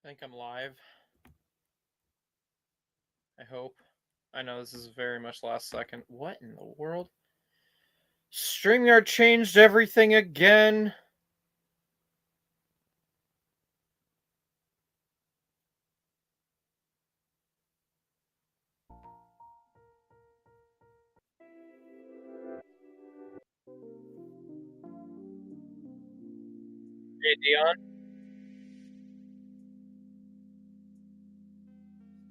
I think I'm live. I hope. I know this is very much last second. What in the world? StreamYard changed everything again. Hey, Dion.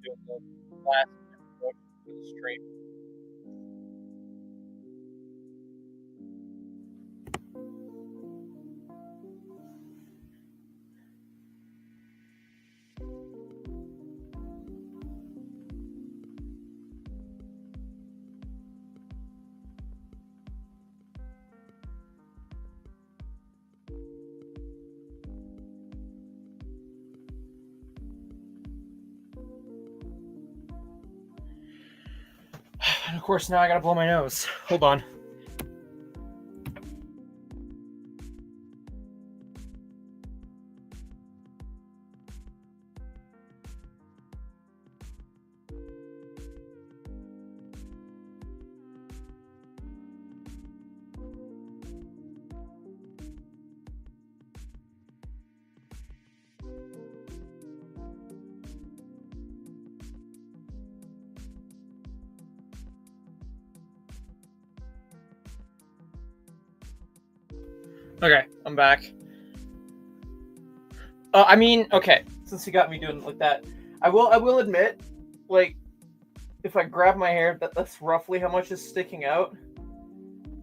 Doing the last episode of the stream. And of course, now I gotta blow my nose. Hold on. Okay, I'm back. I mean, okay, since you got me doing it like that, I will admit, like, if I grab my hair, that's roughly how much is sticking out.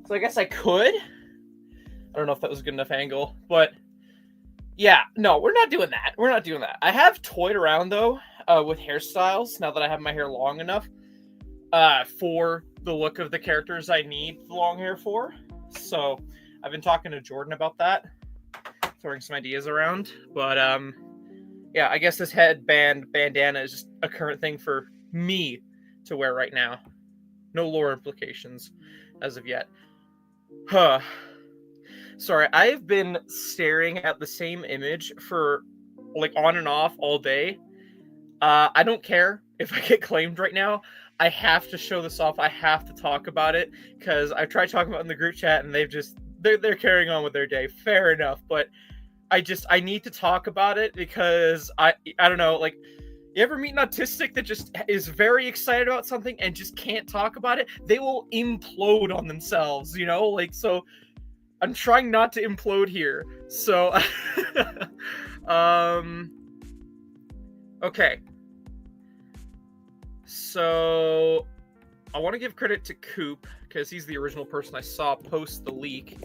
So I guess I could. I don't know if that was a good enough angle, but yeah, no, we're not doing that. We're not doing that. I have toyed around though with hairstyles now that I have my hair long enough for the look of the characters I need the long hair for. So I've been talking to Jordan about that, throwing some ideas around. But yeah, I guess this bandana is just a current thing for me to wear right now. No lore implications as of yet. Huh. Sorry, I've been staring at the same image for like on and off all day. I don't care if I get claimed right now. I have to show this off. I have to talk about it because I tried talking about it in the group chat and they're carrying on with their day. Fair enough, but I need to talk about it because I don't know, like, you ever meet an autistic that just is very excited about something and just can't talk about it? They will implode on themselves, you know? Like, so I'm trying not to implode here. So, okay. So, I want to give credit to Coop, because he's the original person I saw post the leak.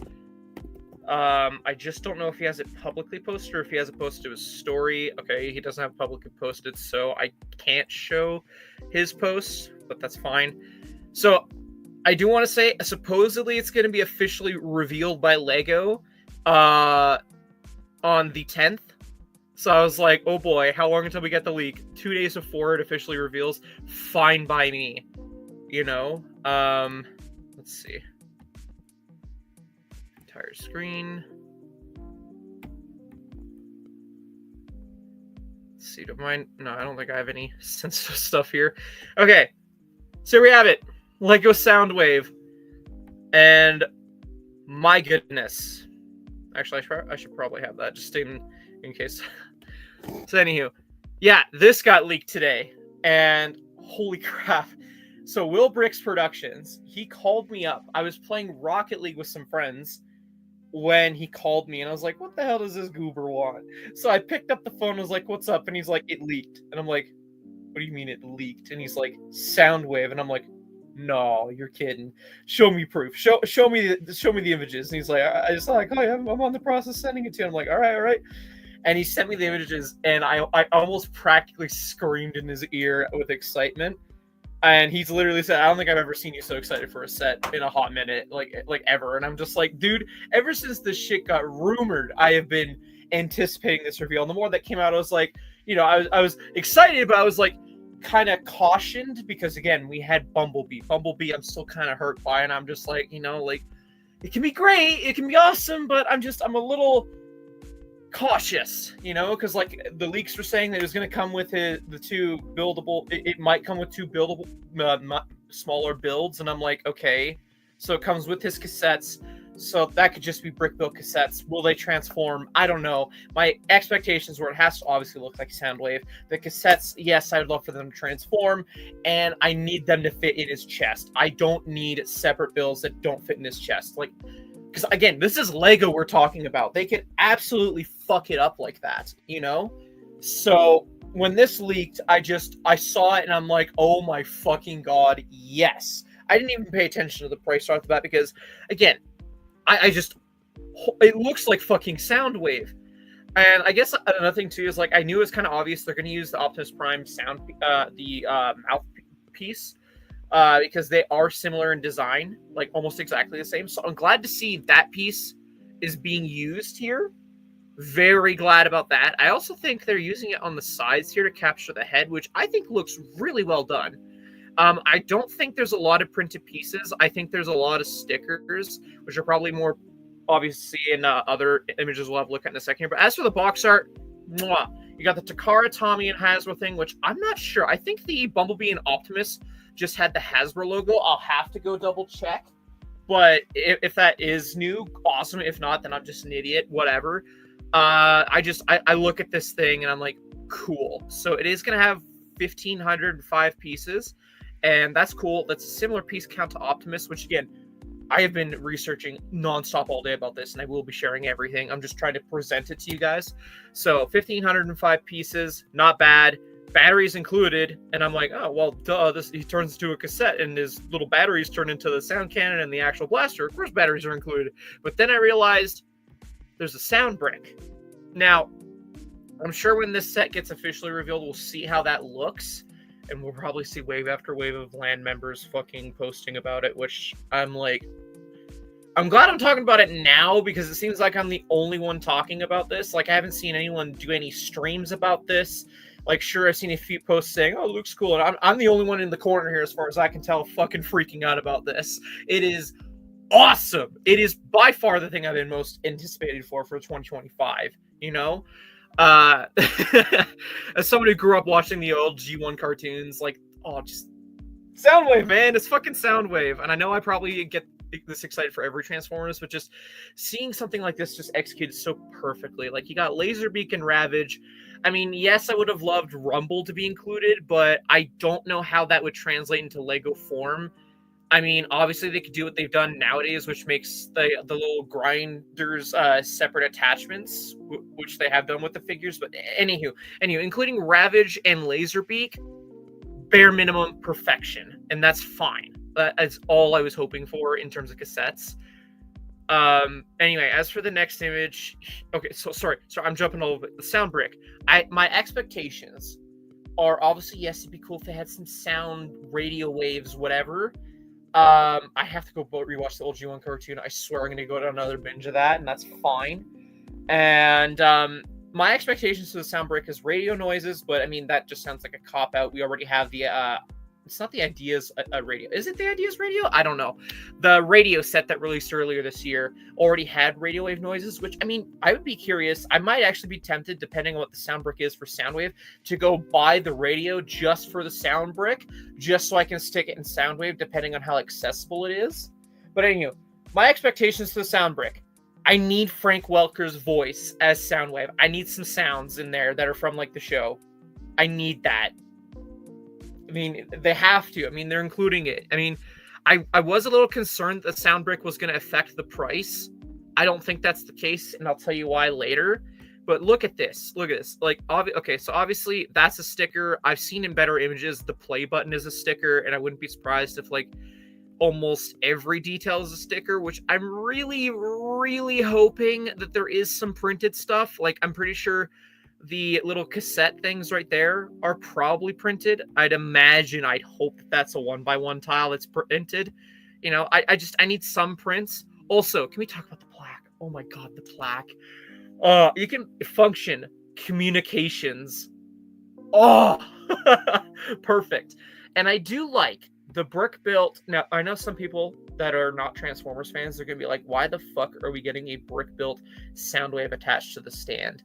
I just don't know if he has it publicly posted or if he has it posted to his story. Okay, he doesn't have it publicly posted, so I can't show his posts, but that's fine. So, I do want to say, supposedly it's going to be officially revealed by LEGO on the 10th. So I was like, oh boy, how long until we get the leak? 2 days before it officially reveals. Fine by me. You know? Let's see. Entire screen. Let's see, don't mind. No, I don't think I have any sensitive stuff here. Okay. So we have it. LEGO SOUNDWAVE. And my goodness. Actually, I should probably have that just in case. So anywho, yeah, this got leaked today, and holy crap. So Will Bricks Productions, he called me up. I was playing Rocket League with some friends when he called me, and I was like, what the hell does this goober want? So I picked up the phone and was like, what's up? And he's like, it leaked. And I'm like, what do you mean it leaked? And he's like, SOUNDWAVE. And I'm like, no, you're kidding. Show me proof. Show me the images. And he's like, I just like, oh yeah, I'm on the process of sending it to you. I'm like, all right. And he sent me the images, and I almost practically screamed in his ear with excitement. And he's literally said, I don't think I've ever seen you so excited for a set in a hot minute, like ever. And I'm just like, dude, ever since this shit got rumored, I have been anticipating this reveal. And the more that came out, I was like, you know, I was excited, but I was like kind of cautioned because, again, we had Bumblebee. I'm still kind of hurt by, and I'm just like, you know, like, it can be great, it can be awesome, but I'm a little cautious, you know, because like the leaks were saying that it was going to come with the two buildable. It might come with two buildable, smaller builds, and I'm like, okay, so it comes with his cassettes. So that could just be brick built cassettes. Will they transform? I don't know. My expectations were it has to obviously look like SOUNDWAVE. The cassettes, yes, I'd love for them to transform, and I need them to fit in his chest. I don't need separate builds that don't fit in his chest. Like, because again, this is Lego we're talking about. They could absolutely fuck it up like that, you know? So when this leaked, I saw it and I'm like, oh my fucking God, yes. I didn't even pay attention to the price off the bat because, again, it looks like fucking SOUNDWAVE. And I guess another thing too is like I knew it was kind of obvious they're going to use the Optimus Prime sound, mouthpiece, because they are similar in design, like almost exactly the same. So I'm glad to see that piece is being used here. Very glad about that. I also think they're using it on the sides here to capture the head, which I think looks really well done. I don't think there's a lot of printed pieces. I think there's a lot of stickers, which are probably more obviously in other images we'll have a look at in a second here. But as for the box art, mwah, you got the Takara, Tommy, and Hasbro thing, which I'm not sure. I think the Bumblebee and Optimus just had the Hasbro logo. I'll have to go double check. But if that is new, awesome. If not, then I'm just an idiot. Whatever. I look at this thing and I'm like, cool. So it is going to have 1,505 pieces. And that's cool. That's a similar piece count to Optimus, which again, I have been researching nonstop all day about this, and I will be sharing everything. I'm just trying to present it to you guys. So 1,505 pieces, not bad. Batteries included, and I'm like, oh well, duh. He turns into a cassette, and his little batteries turn into the sound cannon and the actual blaster. Of course, batteries are included. But then I realized there's a sound brick. Now, I'm sure when this set gets officially revealed, we'll see how that looks. And we'll probably see wave after wave of LAN members fucking posting about it, which I'm like, I'm glad I'm talking about it now because it seems like I'm the only one talking about this. Like, I haven't seen anyone do any streams about this. Like, sure, I've seen a few posts saying, oh, it looks cool. And I'm the only one in the corner here, as far as I can tell, fucking freaking out about this. It is awesome. It is by far the thing I've been most anticipated for 2025, you know? As someone who grew up watching the old G1 cartoons, like, oh, just SOUNDWAVE, man, it's fucking SOUNDWAVE. And I know I probably get this excited for every Transformers, but just seeing something like this just executed so perfectly. Like, you got Laserbeak and Ravage. I mean, yes, I would have loved Rumble to be included, but I don't know how that would translate into Lego form. I mean, obviously they could do what they've done nowadays, which makes the little grinders separate attachments, which they have done with the figures. But anywho, including Ravage and Laserbeak, bare minimum perfection, and that's fine. That's all I was hoping for in terms of cassettes. Anyway, as for the next image, okay, so sorry, I'm jumping a little bit. The sound brick. My expectations are obviously, yes, it'd be cool if they had some sound, radio waves, whatever. I have to go rewatch the old G1 cartoon. I swear I'm going to go to another binge of that, and that's fine. And my expectations for the sound brick is radio noises, but I mean, that just sounds like a cop-out. We already have the, it's not the Ideas radio. Is it the Ideas radio? I don't know. The radio set that released earlier this year already had radio wave noises, which, I mean, I would be curious. I might actually be tempted, depending on what the sound brick is for SOUNDWAVE, to go buy the radio just for the sound brick, just so I can stick it in SOUNDWAVE, depending on how accessible it is. But anyway, my expectations for the sound brick. I need Frank Welker's voice as SOUNDWAVE. I need some sounds in there that are from, like, the show. I need that. I mean, they have to. I mean, they're including it. I mean, I was a little concerned that sound brick was going to affect the price. I don't think that's the case, and I'll tell you why later. But look at this. Look at this. Like, okay, so obviously that's a sticker. I've seen in better images the play button is a sticker, and I wouldn't be surprised if, like, almost every detail is a sticker, which I'm really, really hoping that there is some printed stuff. Like, I'm pretty sure the little cassette things right there are probably printed. I'd hope that that's a 1x1 tile that's printed. You know, I need some prints. Also, can we talk about the plaque? Oh my God, the plaque. You can function communications. Oh, perfect. And I do like the brick built. Now, I know some people that are not Transformers fans, they're going to be like, why the fuck are we getting a brick-built Soundwave attached to the stand?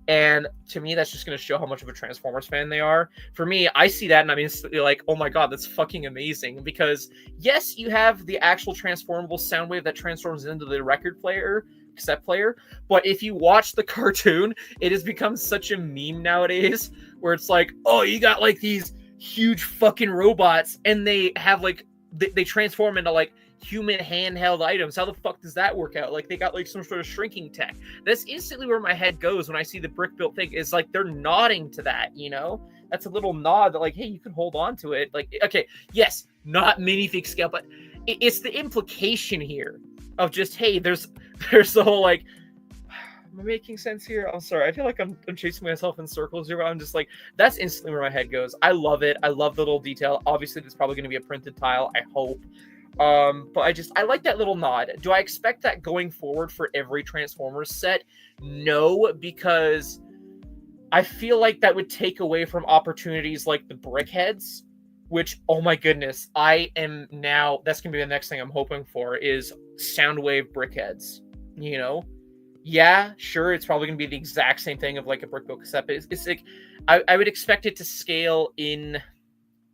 And to me, that's just going to show how much of a Transformers fan they are. For me, I see that and I'm instantly like, oh my god, that's fucking amazing. Because yes, you have the actual transformable Soundwave that transforms into the record player, cassette player. But if you watch the cartoon, it has become such a meme nowadays where it's like, oh, you got like these huge fucking robots and they have like, they transform into like human handheld items. How the fuck does that work out? Like they got like some sort of shrinking tech. That's instantly where my head goes when I see the brick built thing. Is like they're nodding to that, you know? That's a little nod that like, hey, you can hold on to it. Like, okay, yes, not minifig scale, but it's the implication here of just, hey, there's the whole like, am I making sense here? I'm sorry. I feel like I'm chasing myself in circles here, but I'm just like, that's instantly where my head goes. I love it. I love the little detail. Obviously, there's probably going to be a printed tile, I hope. But I like that little nod. Do I expect that going forward for every Transformers set? No, because I feel like that would take away from opportunities like the Brickheads, which, oh my goodness, that's going to be the next thing I'm hoping for is Soundwave Brickheads, you know? Yeah, sure, it's probably going to be the exact same thing of like a brick built cassette, but it's like, I would expect it to scale in,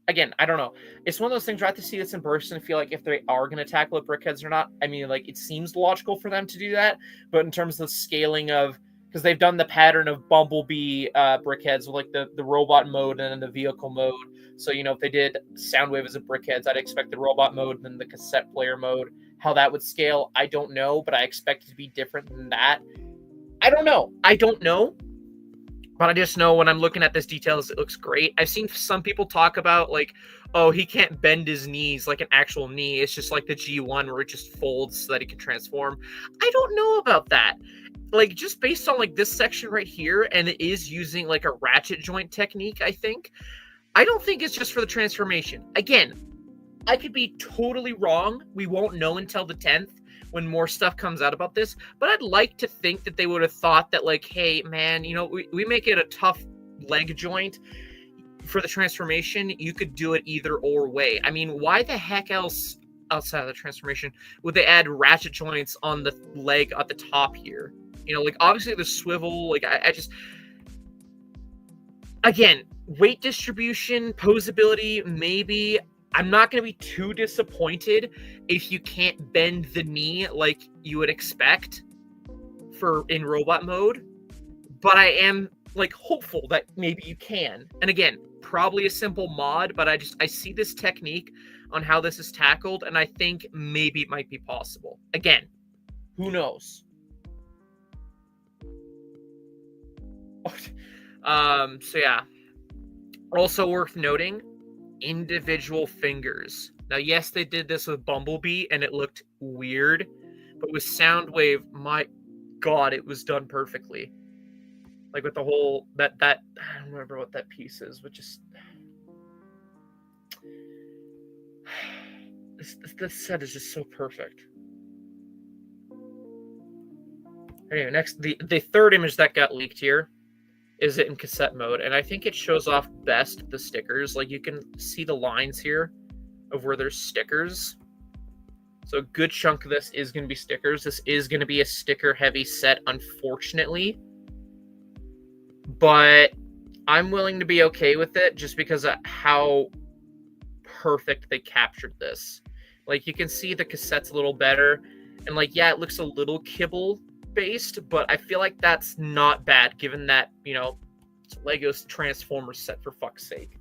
again, I don't know. It's one of those things where I have to see this in person and feel like if they are going to tackle it brickheads or not. I mean, like, it seems logical for them to do that, but in terms of the scaling of, because they've done the pattern of Bumblebee brickheads with like the robot mode and then the vehicle mode. So, you know, if they did Soundwave as a brickheads, I'd expect the robot mode and then the cassette player mode. How that would scale, I don't know, but I expect it to be different than that. I don't know. But I just know when I'm looking at this details, it looks great. I've seen some people talk about like, oh, he can't bend his knees like an actual knee. It's just like the G1 where it just folds so that he can transform. I don't know about that. Like, just based on like this section right here, and it is using like a ratchet joint technique, I think. I don't think it's just for the transformation. Again, I could be totally wrong. We won't know until the 10th when more stuff comes out about this. But I'd like to think that they would have thought that, like, hey, man, you know, we make it a tough leg joint for the transformation. You could do it either or way. I mean, why the heck else outside of the transformation would they add ratchet joints on the leg at the top here? You know, like, obviously the swivel, like, I just... Again, weight distribution, posability, maybe... I'm not going to be too disappointed if you can't bend the knee like you would expect in robot mode, but I am like hopeful that maybe you can. And again, probably a simple mod, but I see this technique on how this is tackled, and I think maybe it might be possible. Again, who knows? So yeah. Also worth noting, individual fingers. Now, yes, they did this with Bumblebee and it looked weird, but with Soundwave, my god, it was done perfectly. Like with the whole that I don't remember what that piece is, but just this set is just so perfect. Anyway, next, the third image that got leaked here is it in cassette mode, and I think it shows off best the stickers. Like, you can see the lines here of where there's stickers. So a good chunk of this is going to be stickers. This is going to be a sticker-heavy set, unfortunately. But I'm willing to be okay with it just because of how perfect they captured this. Like, you can see the cassette's a little better. And, like, yeah, it looks a little kibble based, but I feel like that's not bad given that, you know, it's Lego's Transformers set, for fuck's sake.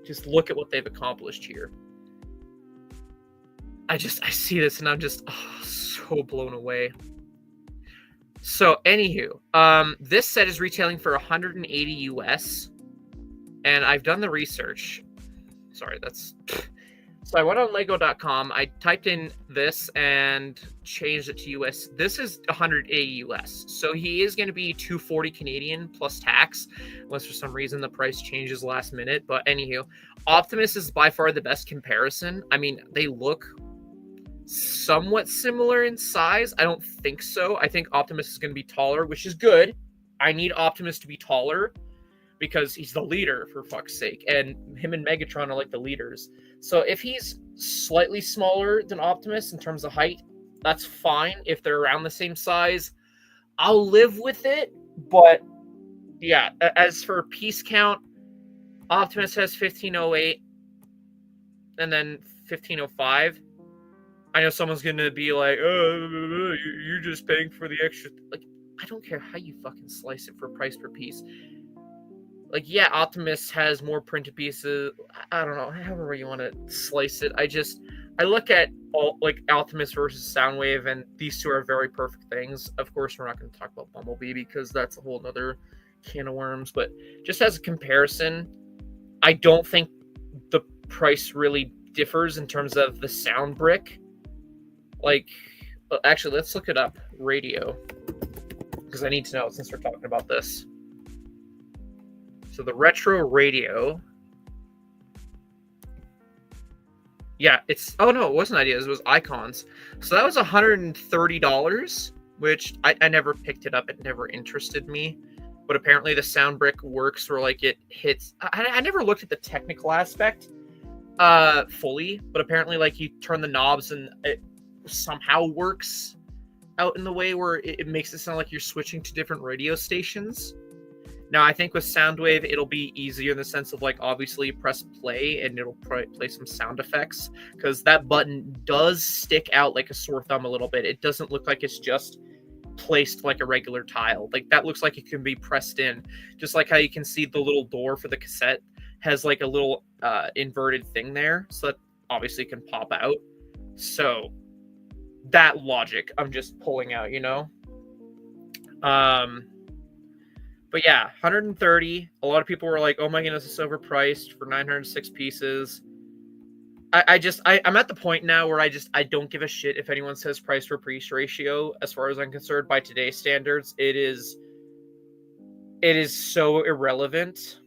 Just look at what they've accomplished here. I see this and I'm just so blown away. So anywho, this set is retailing for $180 US, and I've done the research. Sorry, so I went on Lego.com, I typed in this and changed it to US. This is $180 US. So he is going to be $240 Canadian plus tax, unless for some reason the price changes last minute. But anywho, Optimus is by far the best comparison. I mean, they look somewhat similar in size. I don't think so. I think Optimus is going to be taller, which is good. I need Optimus to be taller. because he's the leader, for fuck's sake, and him and Megatron are like the leaders. So if he's slightly smaller than Optimus in terms of height, that's fine. If they're around the same size, I'll live with it. But yeah, as for piece count, Optimus has 1508 and then 1505. I know someone's gonna be like, "Oh, you're just paying for the extra." Like, I don't care how you fucking slice it for price per piece. Like, yeah, Optimus has more printed pieces. I don't know, however you want to slice it. I look at all, like, Optimus versus Soundwave, and these two are very perfect things. Of course, we're not going to talk about Bumblebee because that's a whole nother can of worms. But just as a comparison, I don't think the price really differs in terms of the sound brick. Like, actually, let's look it up. Radio. Because I need to know since we're talking about this. So the retro radio. Yeah, it's... Oh, no, it wasn't Ideas. It was Icons. So that was $130, which I never picked it up. It never interested me. But apparently the sound brick works where, like, it hits... I never looked at the technical aspect fully. But apparently, like, you turn the knobs and it somehow works out in the way where it makes it sound like you're switching to different radio stations. Now, I think with Soundwave, it'll be easier in the sense of, like, obviously press play and it'll play some sound effects, because that button does stick out like a sore thumb a little bit. It doesn't look like it's just placed like a regular tile. Like, that looks like it can be pressed in. Just like how you can see the little door for the cassette has, like, a little inverted thing there, so that obviously can pop out. So, that logic I'm just pulling out, you know? But yeah, 130. A lot of people were like, "Oh my goodness, it's overpriced for 906 pieces." I'm at the point now where I don't give a shit if anyone says price per piece ratio. As far as I'm concerned, by today's standards, it is so irrelevant.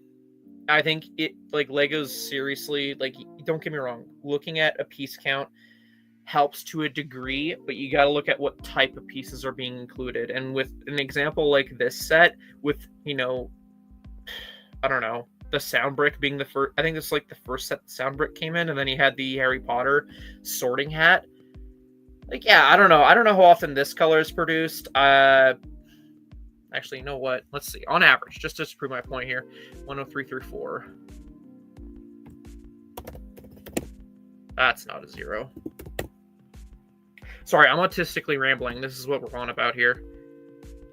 I think it, like, Legos, seriously, like, don't get me wrong, looking at a piece count helps to a degree, but you got to look at what type of pieces are being included. And with an example like this set, with, you know, I don't know, the sound brick being the first, I think it's like the first set the sound brick came in, and then he had the Harry Potter sorting hat. Like, yeah, I don't know how often this color is produced. Actually, you know what? Let's see. On average, just to prove my point here, 10334. That's not a 0. Sorry, I'm autistically rambling. This is what we're on about here.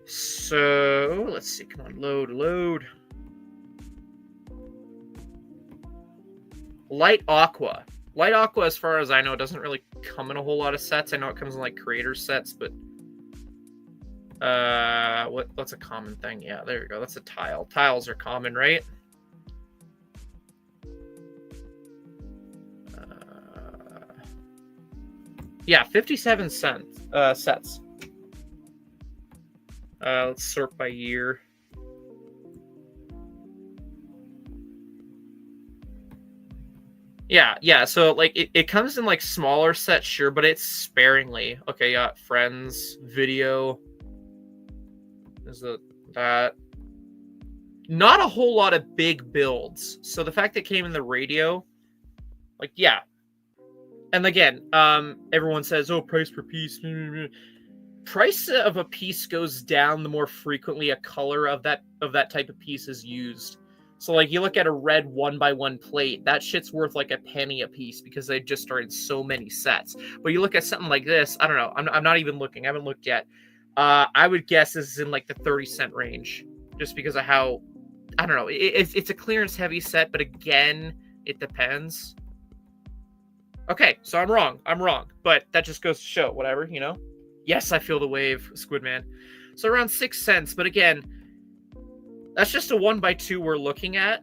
So, let's see. Come on, load. Light Aqua. Light Aqua, as far as I know, doesn't really come in a whole lot of sets. I know it comes in, like, creator sets, but... what's a common thing? Yeah, there you go. That's a tile. Tiles are common, right? Yeah, 57 cents sets. Let's sort by year. Yeah. So, like, it comes in, like, smaller sets, sure, but it's sparingly. Okay, yeah, Friends, Video. Is that? Not a whole lot of big builds. So the fact that it came in the radio, like, yeah. And again, everyone says, "Oh, price per piece." Price of a piece goes down the more frequently a color of that type of piece is used. So, like, you look at a red 1x1 plate, that shit's worth like a penny a piece because they just started so many sets. But you look at something like this, I don't know. I'm not even looking. I haven't looked yet. I would guess this is in, like, the 30-cent range, just because of how, I don't know. It's a clearance heavy set, but again, it depends. Okay, so I'm wrong, but that just goes to show, whatever, you know? Yes, I feel the wave, Squidman. So around 6 cents, but again, that's just a 1x2 we're looking at.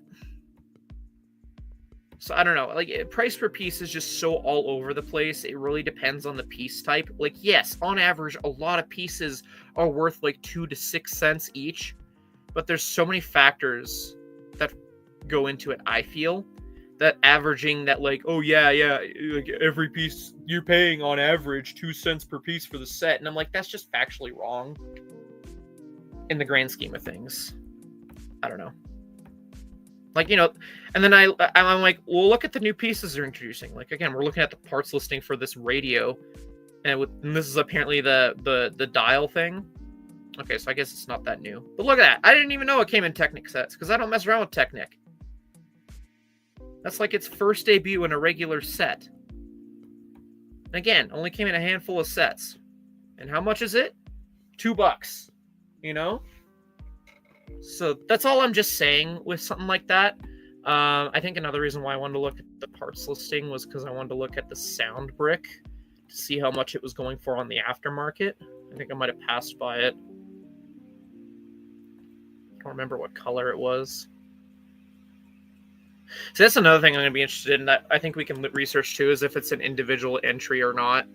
So I don't know, like, price per piece is just so all over the place. It really depends on the piece type. Like, yes, on average, a lot of pieces are worth like 2 to 6 cents each, but there's so many factors that go into it, I feel. That averaging that, like, oh yeah, like, every piece you're paying on average 2 cents per piece for the set, and I'm like, that's just factually wrong in the grand scheme of things. I don't know. Like, you know, and then I'm like, well, look at the new pieces they're introducing. Like, again, we're looking at the parts listing for this radio, and this is apparently the dial thing. Okay, so I guess it's not that new. But look at that. I didn't even know it came in Technic sets, because I don't mess around with Technic. That's like its first debut in a regular set. Again, only came in a handful of sets. And how much is it? $2. You know? So that's all I'm just saying with something like that. I think another reason why I wanted to look at the parts listing was because I wanted to look at the sound brick to see how much it was going for on the aftermarket. I think I might have passed by it. I don't remember what color it was. So that's another thing I'm going to be interested in that I think we can research too, is if it's an individual entry or not.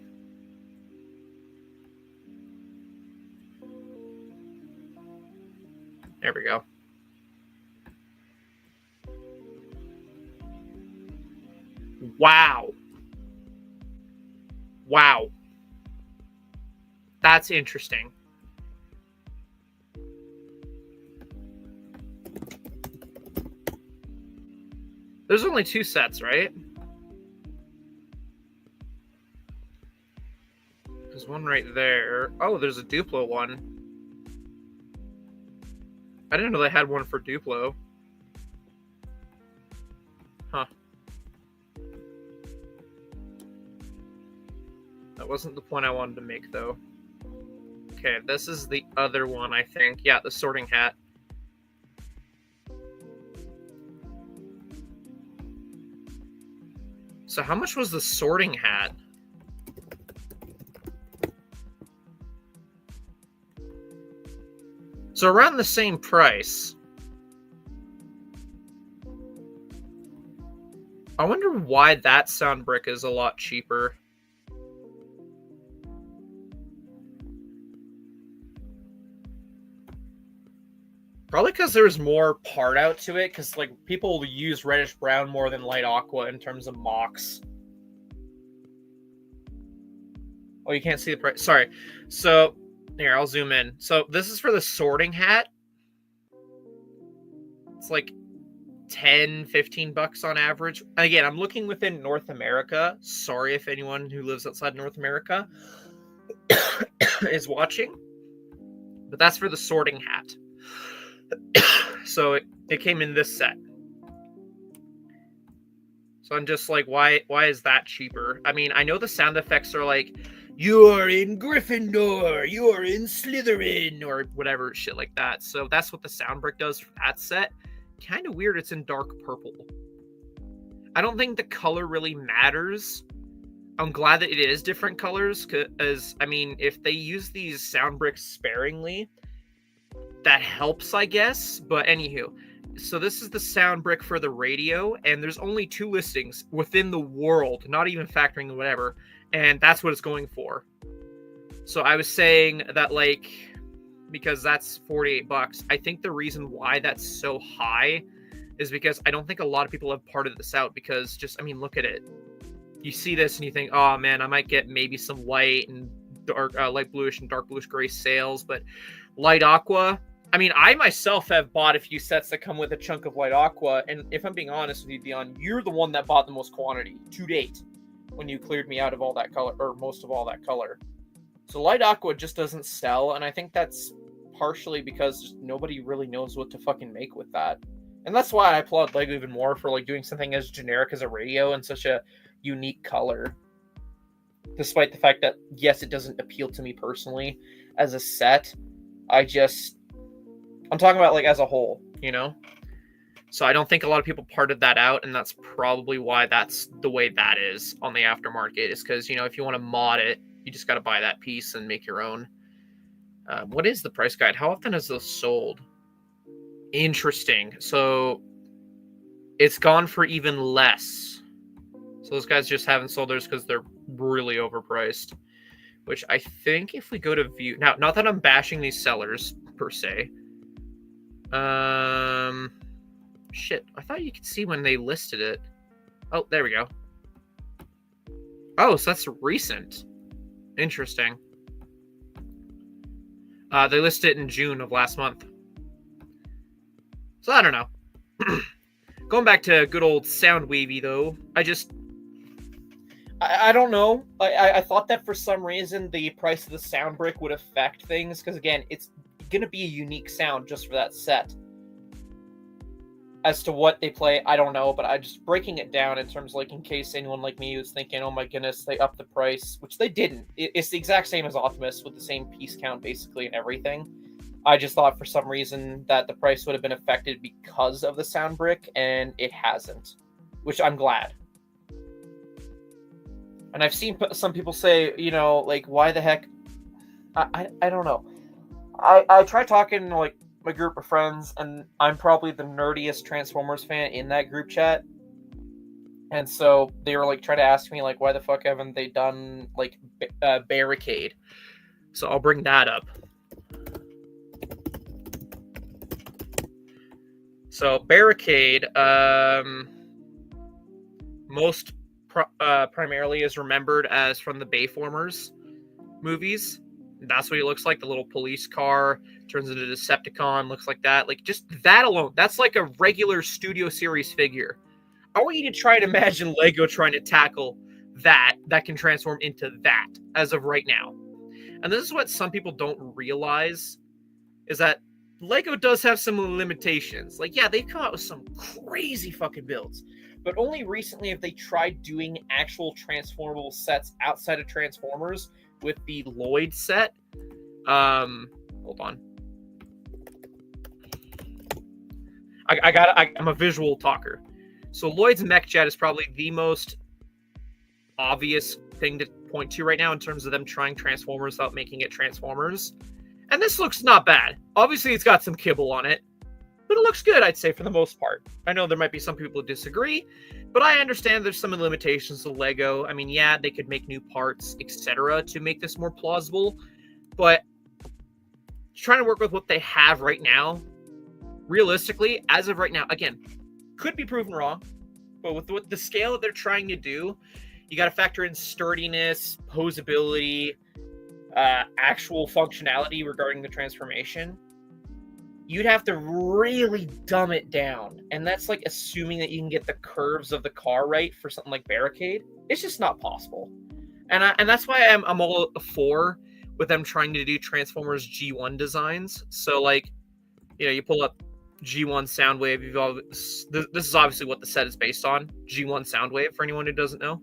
There we go. Wow. Wow. That's interesting. There's only 2 sets, right? There's one right there. Oh, there's a Duplo one. I didn't know they had one for Duplo. Huh. That wasn't the point I wanted to make, though. Okay, this is the other one, I think. Yeah, the sorting hat. So how much was the sorting hat? So around the same price. I wonder why that sound brick is a lot cheaper. Probably because there's more part out to it, because like people use reddish brown more than light aqua in terms of mocks. Oh, you can't see the price. Sorry. So here, I'll zoom in. So this is for the sorting hat. It's like $10-15 on average. Again, I'm looking within North America. Sorry if anyone who lives outside North America is watching. But that's for the sorting hat. So it came in this set. So I'm just like, why is that cheaper? I mean, I know the sound effects are like, you are in Gryffindor, you are in Slytherin, or whatever shit like that. So that's what the sound brick does for that set. Kind of weird it's in dark purple. I don't think the color really matters. I'm glad that it is different colors, because, I mean, if they use these sound bricks sparingly, that helps, I guess. But anywho, so this is the sound brick for the radio, and there's only 2 listings within the world, not even factoring whatever, and that's what it's going for. So I was saying that, like, because that's $48, I think the reason why that's so high is because I don't think a lot of people have parted this out, because just, I mean, look at it. You see this and you think, oh man, I might get maybe some light and dark, light bluish and dark bluish gray sails, but light aqua, I mean, I myself have bought a few sets that come with a chunk of light aqua, and if I'm being honest with you, Dion, you're the one that bought the most quantity to date when you cleared me out of all that color, or most of all that color. So light aqua just doesn't sell, and I think that's partially because nobody really knows what to fucking make with that. And that's why I applaud LEGO even more for like doing something as generic as a radio in such a unique color. Despite the fact that, yes, it doesn't appeal to me personally as a set. I'm talking about like as a whole, you know? So I don't think a lot of people parted that out, and that's probably why that's the way that is on the aftermarket, is because, you know, if you want to mod it, you just got to buy that piece and make your own. What is the price guide? How often is this sold? Interesting. So it's gone for even less. So those guys just haven't sold theirs because they're really overpriced. Which I think if we go to view... Now, not that I'm bashing these sellers, per se. Shit. I thought you could see when they listed it. Oh, there we go. Oh, so that's recent. Interesting. They listed it in June of last month. So I don't know. Going back to good old SOUNDWAVE, though, I don't know. I thought that for some reason the price of the sound brick would affect things, because again, it's going to be a unique sound just for that set. As to what they play, I don't know, but I just breaking it down in terms of, like, in case anyone like me was thinking, oh my goodness, they upped the price, which they didn't. It's the exact same as Optimus with the same piece count basically and everything. I just thought for some reason that the price would have been affected because of the sound brick, and it hasn't, which I'm glad. And I've seen some people say, you know, like, why the heck? I don't know. I try talking to, like, my group of friends, and I'm probably the nerdiest Transformers fan in that group chat. And so they were, like, trying to ask me, like, why the fuck haven't they done, like, Barricade? So I'll bring that up. So Barricade, most primarily is remembered as from the Bayformers movies. That's what he looks like. The little police car turns into a Decepticon, looks like that. Like, just that alone, that's like a regular Studio Series figure. I want you to try and imagine Lego trying to tackle that can transform into that as of right now. And this is what some people don't realize, is that Lego does have some limitations. Like, yeah, they've come out with some crazy fucking builds, but only recently have they tried doing actual transformable sets outside of Transformers with the Lloyd set. Hold on. I'm a visual talker. So Lloyd's mech jet is probably the most obvious thing to point to right now in terms of them trying Transformers without making it Transformers. And this looks not bad. Obviously, it's got some kibble on it, but it looks good, I'd say, for the most part. I know there might be some people who disagree, but I understand there's some limitations to Lego. I mean, yeah, they could make new parts, etc., to make this more plausible, but trying to work with what they have right now, realistically, as of right now, again, could be proven wrong, but with the scale that they're trying to do, you got to factor in sturdiness, posability, actual functionality regarding the transformation. You'd have to really dumb it down, and that's like assuming that you can get the curves of the car right for something like Barricade. It's just not possible, and that's why I'm all for with them trying to do Transformers G1 designs. So, like, you know, you pull up G1 SOUNDWAVE. This is obviously what the set is based on. G1 SOUNDWAVE, for anyone who doesn't know.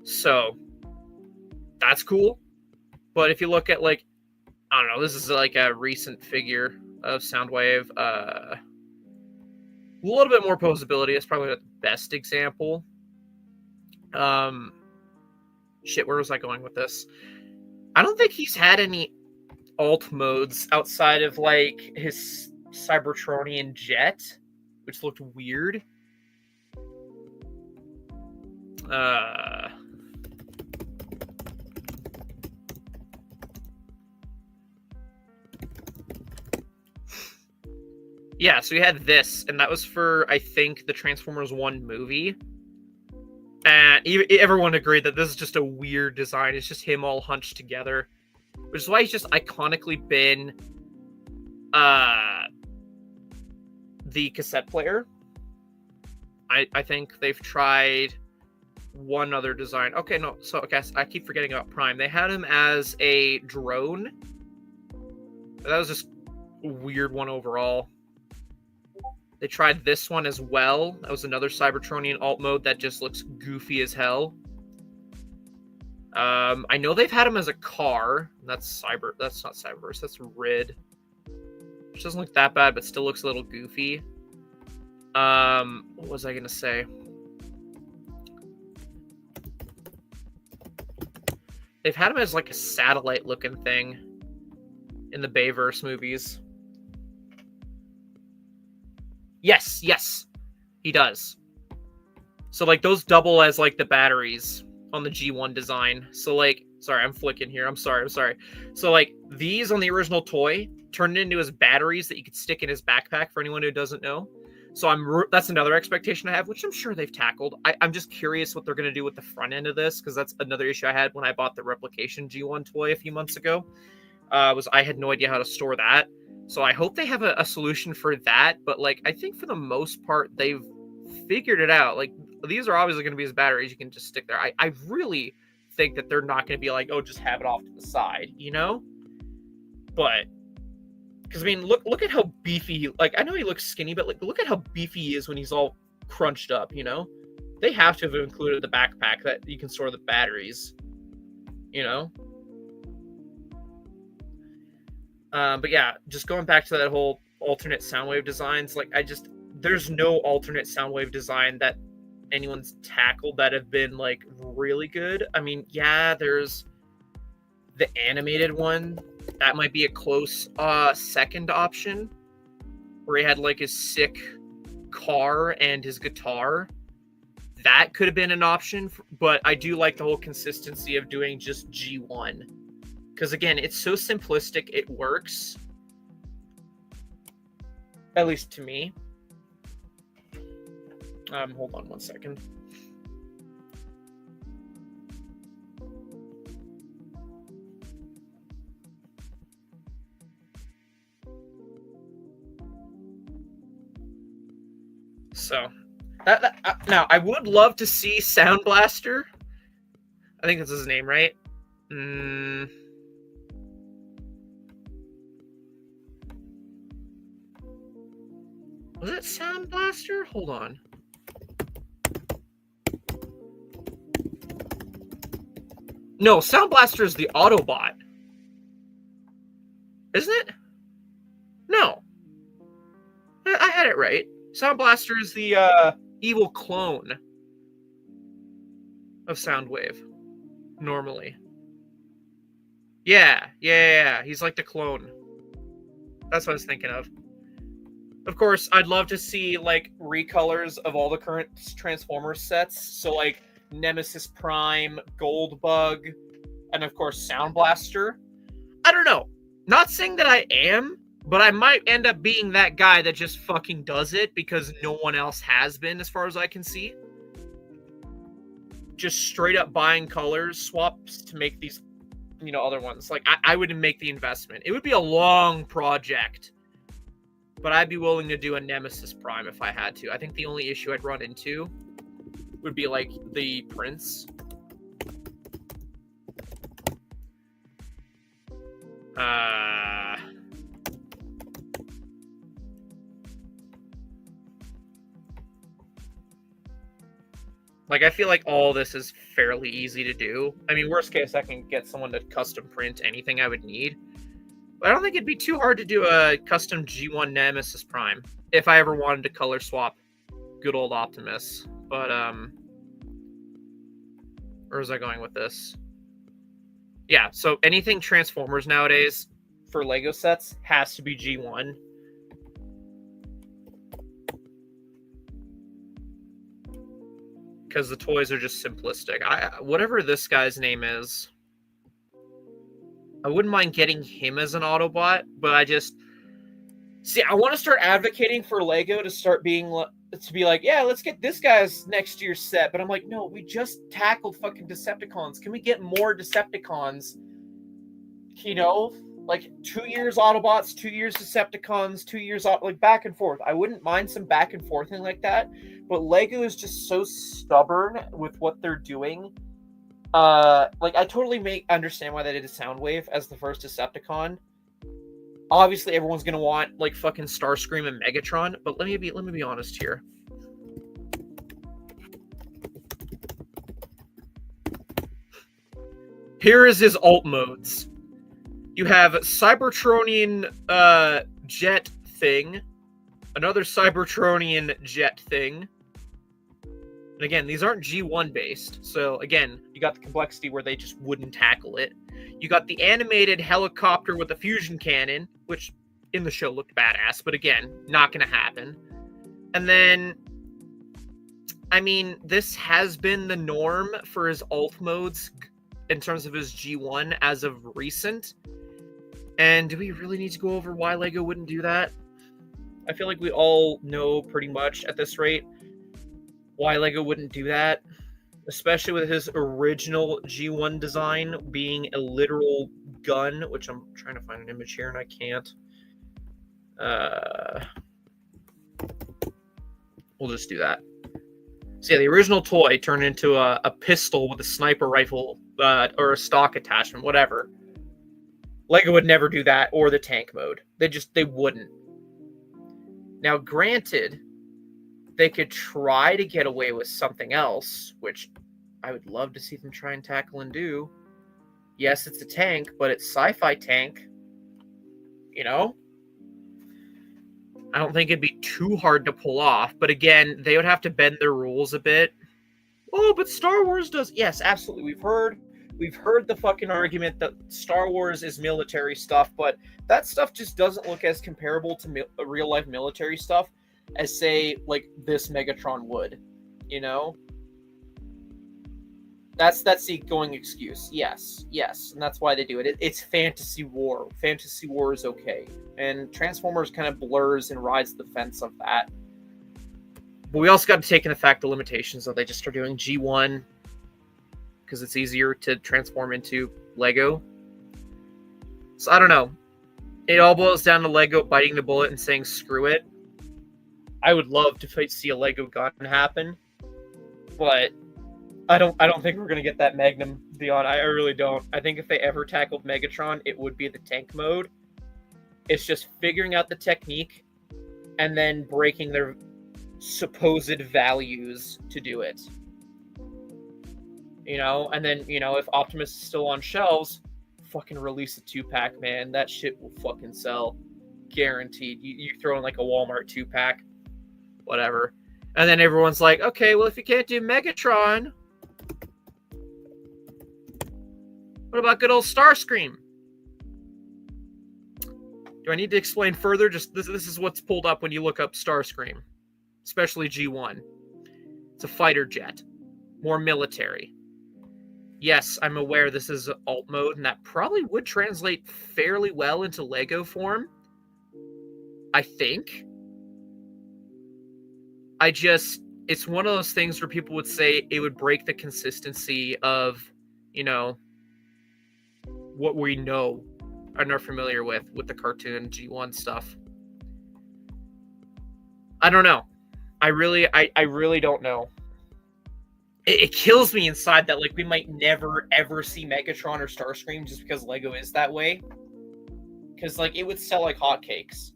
So that's cool. But if you look at, like, I don't know, this is like a recent figure of SOUNDWAVE. A little bit more posability. It's probably the best example. Shit, where was I going with this? I don't think he's had any alt modes outside of, like, his Cybertronian jet, which looked weird. Yeah, so you had this, and that was for, I think, the Transformers 1 movie. And everyone agreed that this is just a weird design. It's just him all hunched together. Which is why he's just iconically been the cassette player. I think they've tried one other design. Okay, no, so I guess I keep forgetting about Prime. They had him as a drone. That was just a weird one overall. They tried this one as well. That was another Cybertronian alt mode that just looks goofy as hell. I know they've had him as a car. That's not Cyberverse, that's Rid. Which doesn't look that bad, but still looks a little goofy. What was I gonna say? They've had him as like a satellite looking thing in the Bayverse movies. Yes, he does. So, like, those double as, like, the batteries on the G1 design. So, like, sorry, I'm flicking here. I'm sorry. So, like, these on the original toy turned into his batteries that you could stick in his backpack, for anyone who doesn't know. So that's another expectation I have, which I'm sure they've tackled. I'm just curious what they're going to do with the front end of this, because that's another issue I had when I bought the Replication G1 toy a few months ago. Was I had no idea how to store that. So I hope they have a solution for that. But like, I think for the most part, they've figured it out. Like, these are obviously going to be his batteries. You can just stick there. I really think that they're not going to be like, oh, just have it off to the side, you know? But because I mean, look at how beefy. Like, I know he looks skinny, but like, look at how beefy he is when he's all crunched up. You know, they have to have included the backpack that you can store the batteries. You know. But yeah, just going back to that whole alternate SOUNDWAVE designs. Like, there's no alternate SOUNDWAVE design that anyone's tackled that have been like really good. I mean, yeah, there's the animated one. That might be a close second option, where he had like his sick car and his guitar. That could have been an option, but I do like the whole consistency of doing just G1. Because again, it's so simplistic, it works. At least to me. Hold on one second. So, now I would love to see Sound Blaster. I think that's his name, right? Was it Sound Blaster? Hold on. No, Sound Blaster is the Autobot. Isn't it? No. I had it right. Sound Blaster is the evil clone of SOUNDWAVE. Normally. Yeah. He's like the clone. That's what I was thinking of. Of course, I'd love to see like recolors of all the current Transformers sets. So like Nemesis Prime, Goldbug, and of course Sound Blaster. I don't know. Not saying that I am, but I might end up being that guy that just fucking does it because no one else has been, as far as I can see. Just straight up buying colors, swaps to make these, you know, other ones. Like, I wouldn't make the investment. It would be a long project, but I'd be willing to do a Nemesis Prime if I had to. I think the only issue I'd run into would be, like, the prints. Like, I feel like all this is fairly easy to do. I mean, worst case, I can get someone to custom print anything I would need. But I don't think it'd be too hard to do a custom G1 Nemesis Prime if I ever wanted to color swap good old Optimus. But, where was I going with this? Yeah, so anything Transformers nowadays for LEGO sets has to be G1. Because the toys are just simplistic. Whatever this guy's name is, I wouldn't mind getting him as an Autobot, but I want to start advocating for LEGO to start being, to be like, yeah, let's get this guy's next year's set. But I'm like, no, we just tackled fucking Decepticons. Can we get more Decepticons? You know, like 2 years Autobots, 2 years Decepticons, 2 years, like back and forth. I wouldn't mind some back and forthing like that. But LEGO is just so stubborn with what they're doing. Like, I totally understand why they did a Soundwave as the first Decepticon. Obviously, everyone's gonna want like fucking Starscream and Megatron, but let me be honest here. Here is his alt modes. You have Cybertronian jet thing, another Cybertronian jet thing. And again, these aren't G1 based. So again, you got the complexity where they just wouldn't tackle it. You got the animated helicopter with a fusion cannon, which in the show looked badass, but again, not going to happen. And then, I mean, this has been the norm for his alt modes in terms of his G1 as of recent. And do we really need to go over why LEGO wouldn't do that? I feel like we all know pretty much at this rate why LEGO wouldn't do that, especially with his original G1 design being a literal gun, which I'm trying to find an image here and I can't. We'll just do that. So yeah, the original toy turned into a pistol with a sniper rifle or a stock attachment, whatever. Lego would never do that, or the tank mode. They wouldn't. Now, granted, they could try to get away with something else, which I would love to see them try and tackle and do. Yes, it's a tank, but it's sci-fi tank. You know? I don't think it'd be too hard to pull off, but again, they would have to bend their rules a bit. Oh, but Star Wars does. Yes, absolutely. We've heard the fucking argument that Star Wars is military stuff, but that stuff just doesn't look as comparable to real life military stuff as, say, like this Megatron would. You know? That's the going excuse. Yes, and that's why they do it. It's fantasy war. Fantasy war is okay, and Transformers kind of blurs and rides the fence of that. But we also got to take into fact the limitations of they just are doing G1 because it's easier to transform into Lego. So I don't know. It all boils down to Lego biting the bullet and saying screw it. I would love to see a Lego gun happen, but I don't think we're gonna get that Magnum Beyond. I really don't. I think if they ever tackled Megatron, it would be the tank mode. It's just figuring out the technique and then breaking their supposed values to do it. You know, and then, you know, if Optimus is still on shelves, fucking release a 2-pack, man. That shit will fucking sell. Guaranteed. You throw in like a Walmart 2-pack, whatever. And then everyone's like, okay, well, if you can't do Megatron, what about good old Starscream? Do I need to explain further? Just this is what's pulled up when you look up Starscream, especially G1. It's a fighter jet, more military. Yes, I'm aware this is alt mode, and that probably would translate fairly well into Lego form. I think. It's one of those things where people would say it would break the consistency of, you know, what we know and are familiar with the cartoon G1 stuff. I don't know. I really don't know. It kills me inside that like we might never ever see Megatron or Starscream just because Lego is that way. Because like it would sell like hotcakes.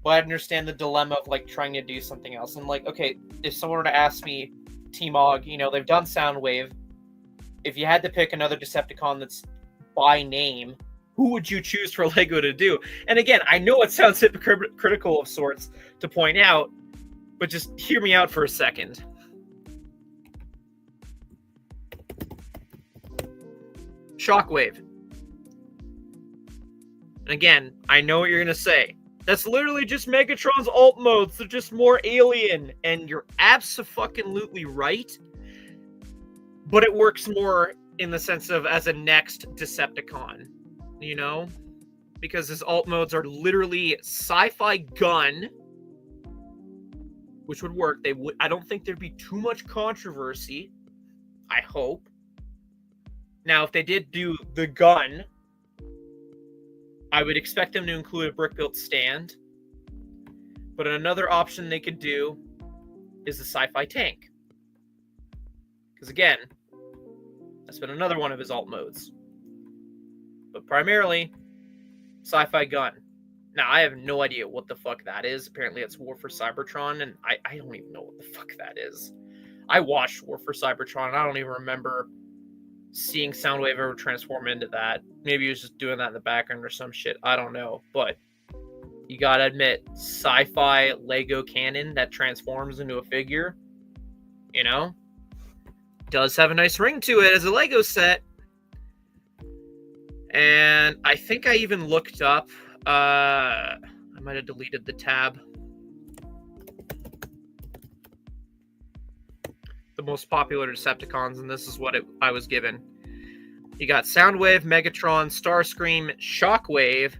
But I understand the dilemma of like trying to do something else. And like, okay, if someone were to ask me, TMOG, you know, they've done Soundwave. If you had to pick another Decepticon that's by name, who would you choose for Lego to do? And again, I know it sounds hypocritical of sorts to point out, but just hear me out for a second. Shockwave. And again, I know what you're going to say. That's literally just Megatron's alt modes. They're just more alien. And you're abso-fucking-lutely right. But it works more in the sense of as a next Decepticon. You know? Because his alt modes are literally sci-fi gun. Which would work. I don't think there'd be too much controversy. I hope. Now, if they did do the gun, I would expect them to include a brick-built stand. But another option they could do is the sci-fi tank. Because again, that's been another one of his alt modes. But primarily, sci-fi gun. Now, I have no idea what the fuck that is. Apparently, it's War for Cybertron, and I don't even know what the fuck that is. I watched War for Cybertron, and I don't even remember seeing Soundwave ever transform into that. Maybe he was just doing that in the background or some shit. I don't know. But you gotta admit, sci-fi Lego canon that transforms into a figure, you know, does have a nice ring to it as a Lego set. And I think I even looked up, I might have deleted the tab. The most popular Decepticons, and this is what I was given. You got Soundwave, Megatron, Starscream, Shockwave.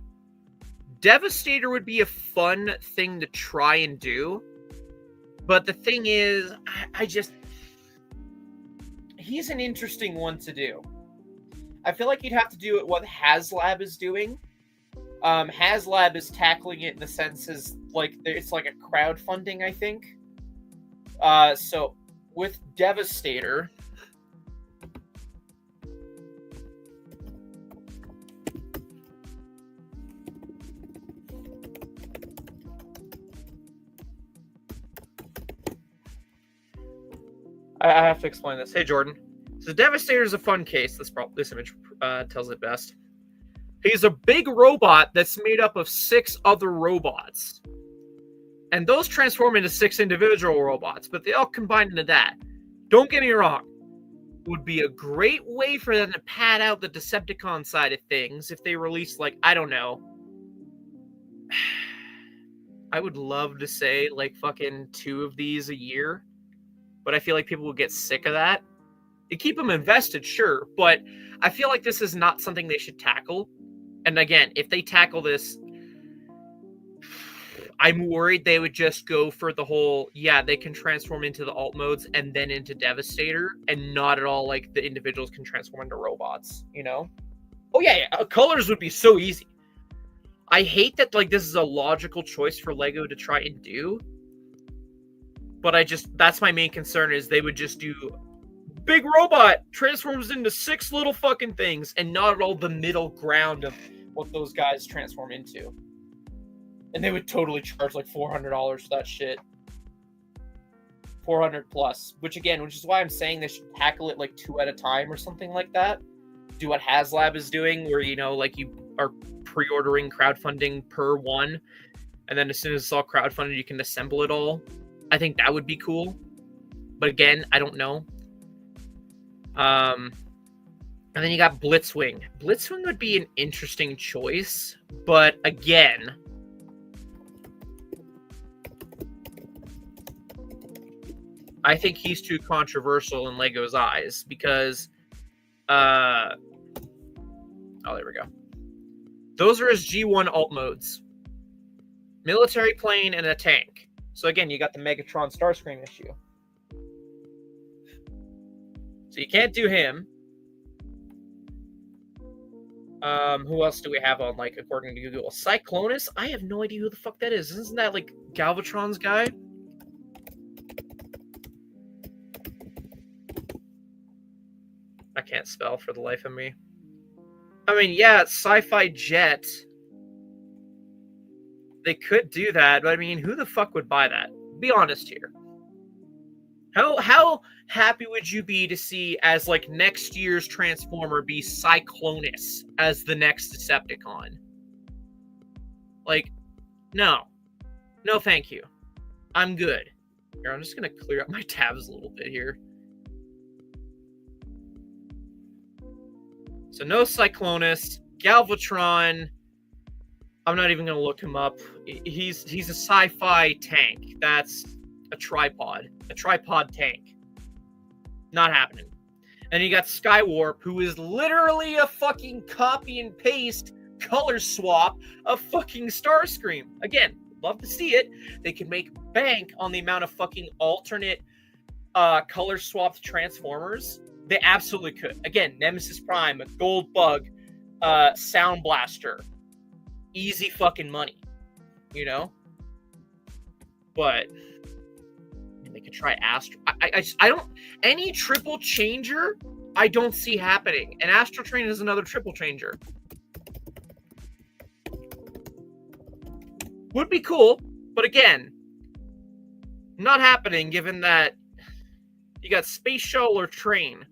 Devastator would be a fun thing to try and do. But the thing is, he's an interesting one to do. I feel like you'd have to do it what HasLab is doing. HasLab is tackling it in the sense as like it's like a crowdfunding, I think. So with Devastator, I have to explain this. Hey, Jordan. So Devastator is a fun case. This image tells it best. He's a big robot that's made up of 6 other robots. And those transform into 6 individual robots, but they all combine into that. Don't get me wrong. Would be a great way for them to pad out the Decepticon side of things if they released, like, I don't know. I would love to say, like, fucking 2 of these a year. But I feel like people would get sick of that. They keep them invested, sure. But I feel like this is not something they should tackle. And again, if they tackle this, I'm worried they would just go for the whole, yeah, they can transform into the alt modes and then into Devastator, and not at all like the individuals can transform into robots, you know? Oh, yeah. Colors would be so easy. I hate that, like, this is a logical choice for LEGO to try and do. But that's my main concern, is they would just do big robot transforms into 6 little fucking things and not at all the middle ground of what those guys transform into. And they would totally charge like $400 for that shit. 400 plus, which is why I'm saying they should tackle it like 2 at a time or something like that. Do what HasLab is doing, where, you know, like you are pre-ordering crowdfunding per one, and then as soon as it's all crowdfunded, you can assemble it all. I think that would be cool. But again, I don't know. And then you got Blitzwing. Blitzwing would be an interesting choice, but again, I think he's too controversial in LEGO's eyes because, oh, there we go. Those are his G1 alt modes. Military plane and a tank. So again, you got the Megatron Starscream issue. So you can't do him. Who else do we have on, like, according to Google? Cyclonus? I have no idea who the fuck that is. Isn't that, like, Galvatron's guy? I can't spell for the life of me. I mean, yeah, Sci-Fi Jet. They could do that, but I mean, who the fuck would buy that? Be honest here. How happy would you be to see as, like, next year's Transformer be Cyclonus as the next Decepticon? Like, no. No, thank you. I'm good. Here, I'm just going to clear up my tabs a little bit here. So no Cyclonus. Galvatron. I'm not even going to look him up. He's a sci-fi tank. That's a tripod tank. Not happening. And you got Skywarp, who is literally a fucking copy and paste color swap of fucking Starscream. Again, love to see it. They can make bank on the amount of fucking alternate color swapped Transformers. They absolutely could. Again, Nemesis Prime, a Gold Bug, Sound Blaster. Easy fucking money. You know? But they could try Astro. I don't. Any triple changer, I don't see happening. And Astro Train is another triple changer. Would be cool, but again, not happening given that you got Space Shuttle or Train.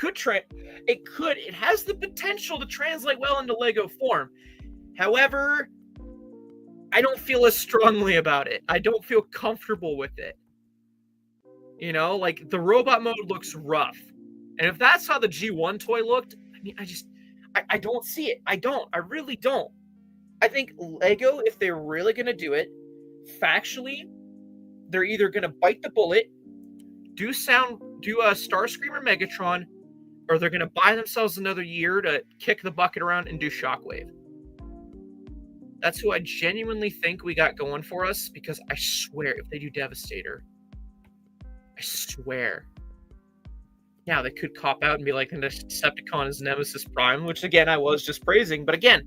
It has the potential to translate well into Lego form. However, I don't feel as strongly about it. I don't feel comfortable with it. You know, like, the robot mode looks rough. And if that's how the G1 toy looked, I mean, I don't see it. I really don't. I think Lego, if they're really going to do it, factually, they're either going to bite the bullet, do a Starscream or Megatron, or they're going to buy themselves another year to kick the bucket around and do Shockwave. That's who I genuinely think we got going for us, because I swear, if they do Devastator, I swear. Now, they could cop out and be like, the Decepticon is Nemesis Prime, which, again, I was just praising. But again,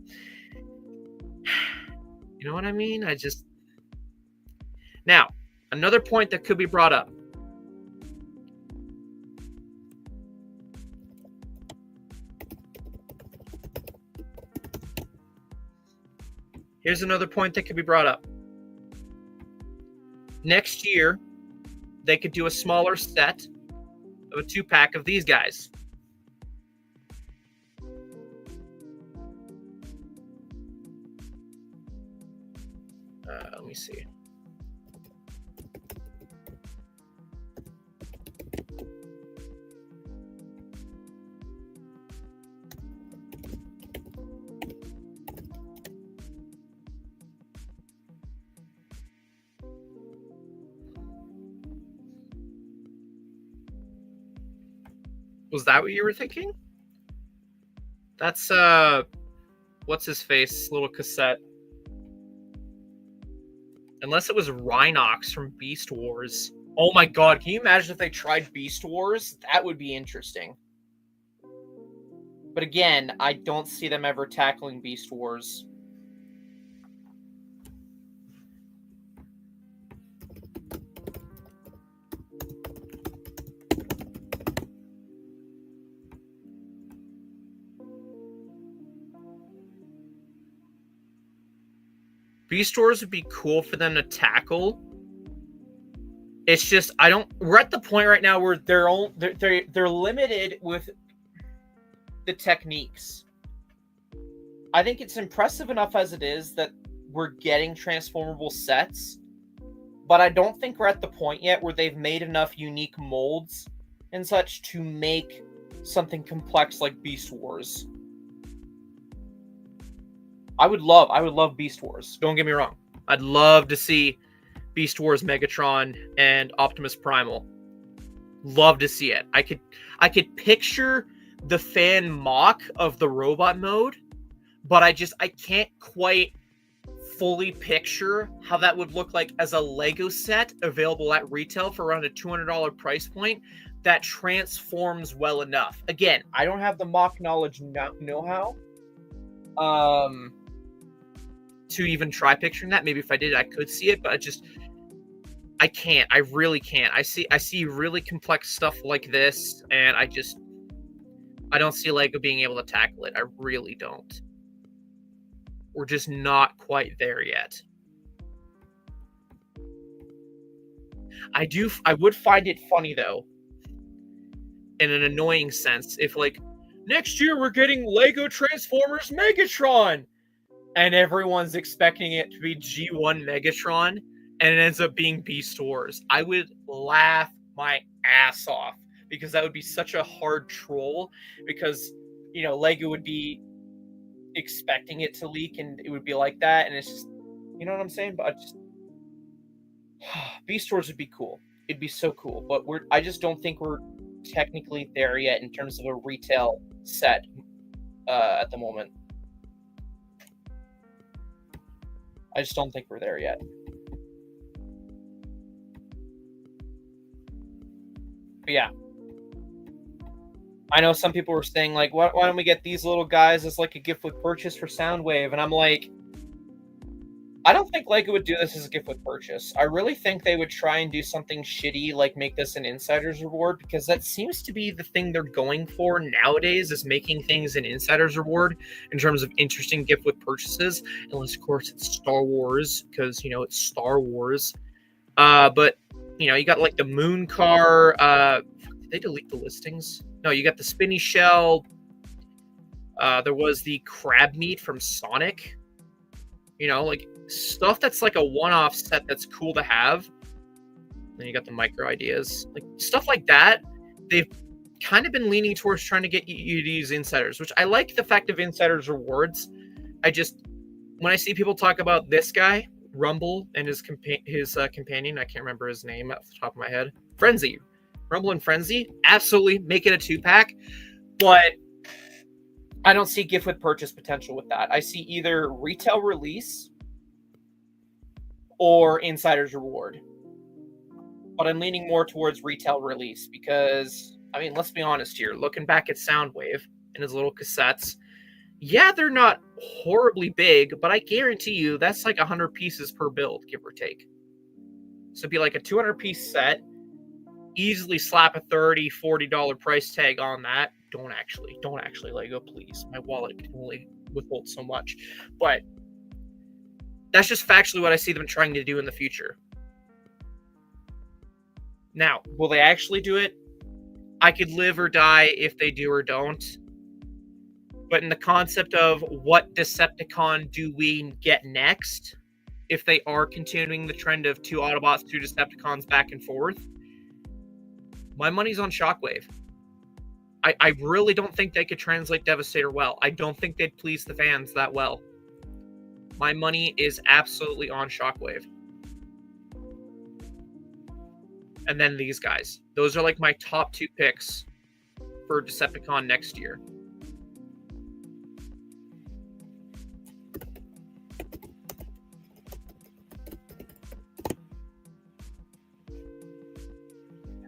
You know what I mean? Now, another point that could be brought up. Here's another point that could be brought up. Next year, they could do a smaller set of a 2-pack of these guys. Let me see. Was that what you were thinking? That's what's his face little cassette. Unless it was Rhinox from Beast Wars. Oh my god, can you imagine if they tried Beast Wars? That would be interesting. But again, I don't see them ever tackling Beast Wars. Beast Wars would be cool for them to tackle. It's just we're at the point right now where they're limited with the techniques. I think it's impressive enough as it is that we're getting transformable sets, but I don't think we're at the point yet where they've made enough unique molds and such to make something complex like Beast Wars. I would love Beast Wars. Don't get me wrong. I'd love to see Beast Wars Megatron and Optimus Primal. Love to see it. I could picture the fan mock of the robot mode, but I can't quite fully picture how that would look like as a Lego set available at retail for around a $200 price point that transforms well enough. Again, I don't have the mock knowledge know-how. To even try picturing that. Maybe if I did, I could see it, but I can't. I really can't. I see really complex stuff like this, and I don't see Lego being able to tackle it. I really don't. We're just not quite there yet. I would find it funny though, in an annoying sense, if like next year we're getting Lego Transformers Megatron, and everyone's expecting it to be G1 Megatron, and it ends up being Beast Wars. I would laugh my ass off, because that would be such a hard troll, because, you know, Lego would be expecting it to leak, and it would be like that, and it's just, you know what I'm saying? But Beast Wars would be cool. It'd be so cool, but I just don't think we're technically there yet in terms of a retail set at the moment. I just don't think we're there yet. But yeah. I know some people were saying, like, why don't we get these little guys as, like, a gift with purchase for SOUNDWAVE? And I'm like, I don't think Lego would do this as a gift with purchase. I really think they would try and do something shitty, like make this an insider's reward, because that seems to be the thing they're going for nowadays, is making things an insider's reward in terms of interesting gift with purchases. Unless, of course, it's Star Wars, because, you know, it's Star Wars. But, you know, you got, like, the moon car. Did they delete the listings? No, you got the spinny shell. There was the crab meat from Sonic. You know, like, stuff that's like a one-off set that's cool to have. Then you got the micro ideas. Like, stuff like that, they've kind of been leaning towards trying to get you to use insiders, which I like the fact of insiders rewards. When I see people talk about this guy, Rumble, and his companion, I can't remember his name off the top of my head, Frenzy. Rumble and Frenzy, absolutely make it a 2-pack, but I don't see gift with purchase potential with that. I see either retail release or insider's reward. But I'm leaning more towards retail release because, I mean, let's be honest here. Looking back at SOUNDWAVE and his little cassettes, Yeah, they're not horribly big, but I guarantee you that's like 100 pieces per build, give or take. So it'd be like a 200-piece set. Easily slap a $30-$40 price tag on that. Don't actually Lego, please. My wallet can only withhold so much. But that's just factually what I see them trying to do in the future. Now, will they actually do it? I could live or die if they do or don't. But in the concept of what Decepticon do we get next, if they are continuing the trend of 2 Autobots, 2 Decepticons back and forth, my money's on Shockwave. I really don't think they could translate Devastator well. I don't think they'd please the fans that well. My money is absolutely on Shockwave. And then these guys. Those are like my top 2 picks for Decepticon next year.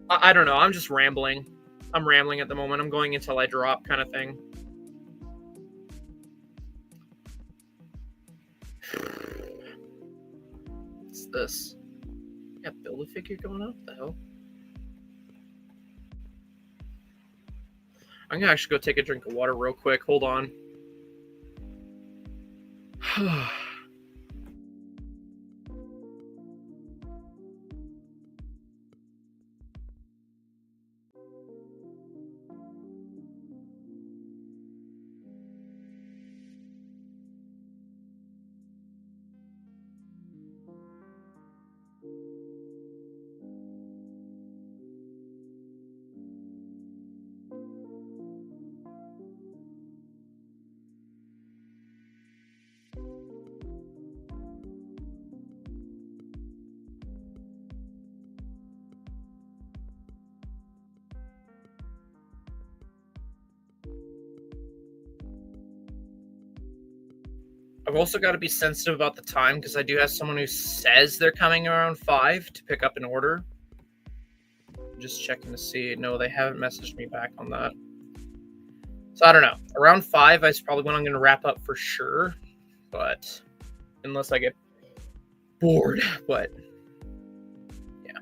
I don't know. I'm just rambling. I'm rambling at the moment. I'm going until I drop kind of thing. What's this? Yeah, Build-A-Figure going up? What the hell? I'm gonna actually go take a drink of water real quick. Hold on. I've also got to be sensitive about the time because I do have someone who says they're coming around 5 to pick up an order. I'm just checking to see. No, they haven't messaged me back on that. So I don't know. Around 5 is probably when I'm going to wrap up for sure. But unless I get bored. But yeah.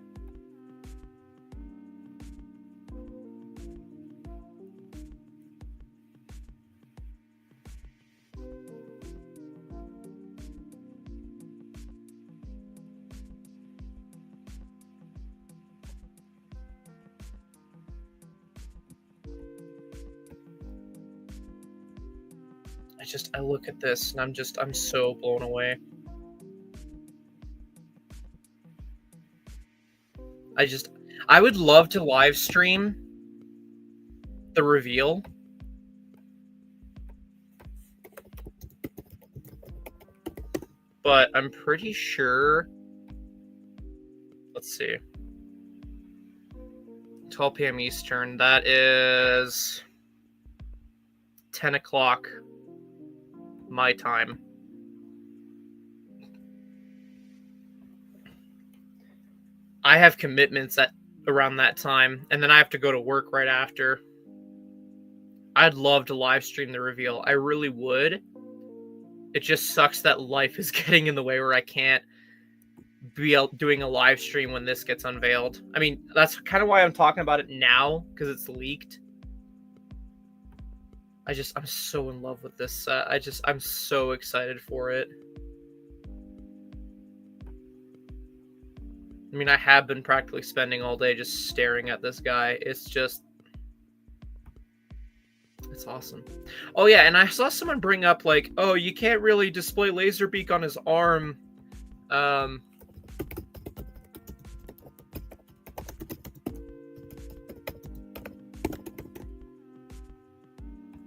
I look at this and I'm so blown away. I would love to live stream the reveal. But I'm pretty sure, let's see, 12 p.m. Eastern, that is 10 o'clock my time. I have commitments at around that time, and then I have to go to work right after. I'd love to live stream the reveal. I really would. It just sucks that life is getting in the way where I can't be doing a live stream when this gets unveiled. I mean, that's kind of why I'm talking about it now, because it's leaked. I'm so in love with this set. I'm so excited for it. I mean, I have been practically spending all day just staring at this guy. It's awesome. Oh yeah, and I saw someone bring up like, oh, you can't really display Laserbeak on his arm.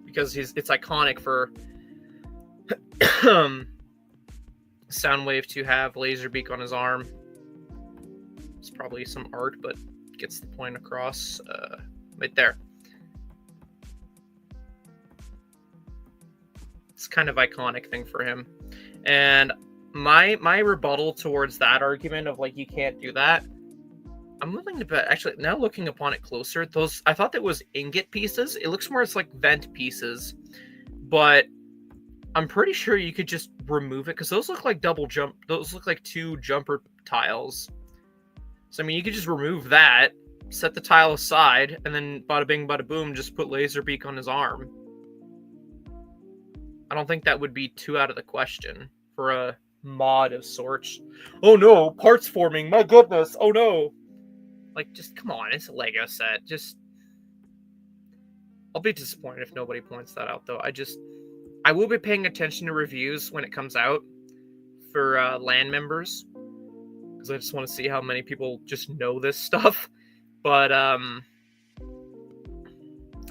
Because it's iconic for Soundwave to have Laserbeak on his arm. It's probably some art, but gets the point across right there. It's kind of iconic thing for him. And my rebuttal towards that argument of like you can't do that, I'm willing to bet, actually, now looking upon it closer, I thought that was ingot pieces. It looks more as like vent pieces, but I'm pretty sure you could just remove it because those look like those look like 2 jumper tiles. So I mean, you could just remove that, set the tile aside, and then bada bing, bada boom, just put Laserbeak on his arm. I don't think that would be too out of the question for a mod of sorts. Oh no, parts forming, my goodness, oh no. Like, just come on, it's a Lego set. Just, I'll be disappointed if nobody points that out, though. I will be paying attention to reviews when it comes out for LAN members, because I just want to see how many people just know this stuff. But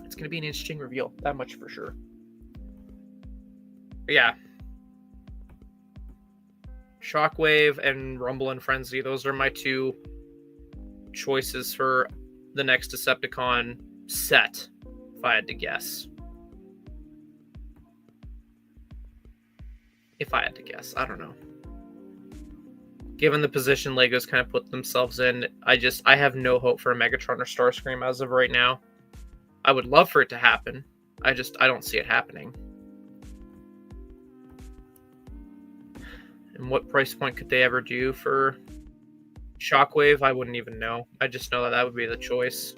it's going to be an interesting reveal, that much for sure. But yeah. Shockwave and Rumble and Frenzy, those are my 2 choices for the next Decepticon set, if I had to guess. If I had to guess, I don't know. Given the position Lego's kind of put themselves in, I have no hope for a Megatron or Starscream as of right now. I would love for it to happen. I don't see it happening. And what price point could they ever do for Shockwave? I wouldn't even know. I just know that would be the choice.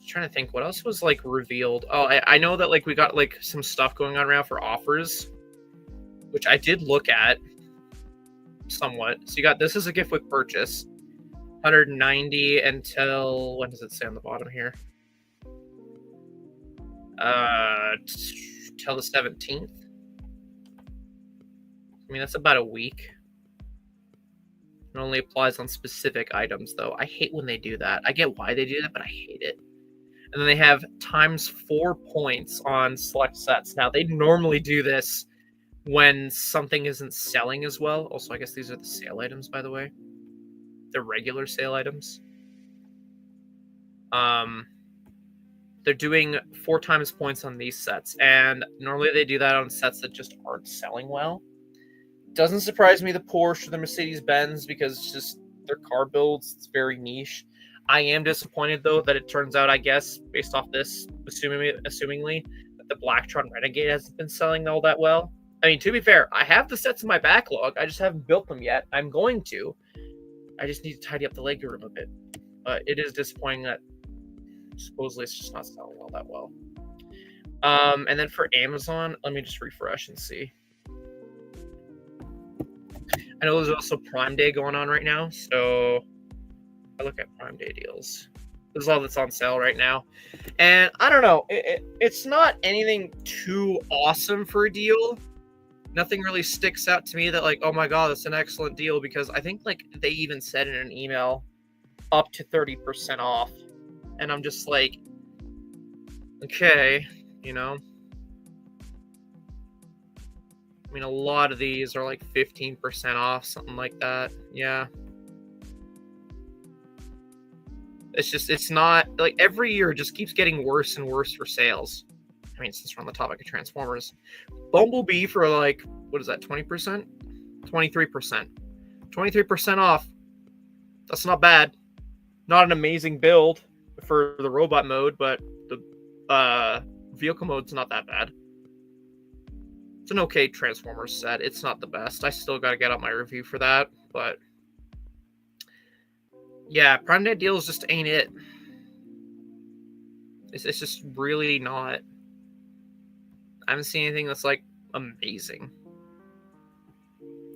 Trying to think what else was like revealed. Oh, I know that like we got like some stuff going on around for offers, which I did look at somewhat. So you got this as a gift with purchase, 190 until, when does it say on the bottom here? Till the 17th. I mean, that's about a week. It only applies on specific items, though. I hate when they do that. I get why they do that, but I hate it. And then they have times 4 points on select sets. Now, they normally do this when something isn't selling as well. Also, I guess these are the sale items, by the way. The regular sale items. They're doing 4 times points on these sets. And normally they do that on sets that just aren't selling well. Doesn't surprise me, the Porsche or the Mercedes-Benz, because it's just their car builds. It's very niche. I am disappointed, though, that it turns out, I guess, based off this, assumingly, that the Blacktron Renegade hasn't been selling all that well. I mean, to be fair, I have the sets in my backlog. I just haven't built them yet. I'm going to. I just need to tidy up the Lego room a bit. But it is disappointing that supposedly it's just not selling all that well. And then for Amazon, let me just refresh and see. I know there's also Prime Day going on right now, so I look at Prime Day deals. This is all that's on sale right now. And I don't know, it's not anything too awesome for a deal. Nothing really sticks out to me that like, oh my god, that's an excellent deal, because I think like they even said in an email up to 30% off. And I'm just like, okay, you know. I mean, a lot of these are like 15% off, something like that. Yeah. It's not, like, every year it just keeps getting worse and worse for sales. I mean, since we're on the topic of Transformers. Bumblebee for, like, what is that, 20%? 23%. 23% off. That's not bad. Not an amazing build for the robot mode, but the vehicle mode's not that bad. It's an okay Transformers set. It's not the best. I still got to get out my review for that, but yeah, Prime Day deals just ain't it. It's just really not. I haven't seen anything that's like amazing.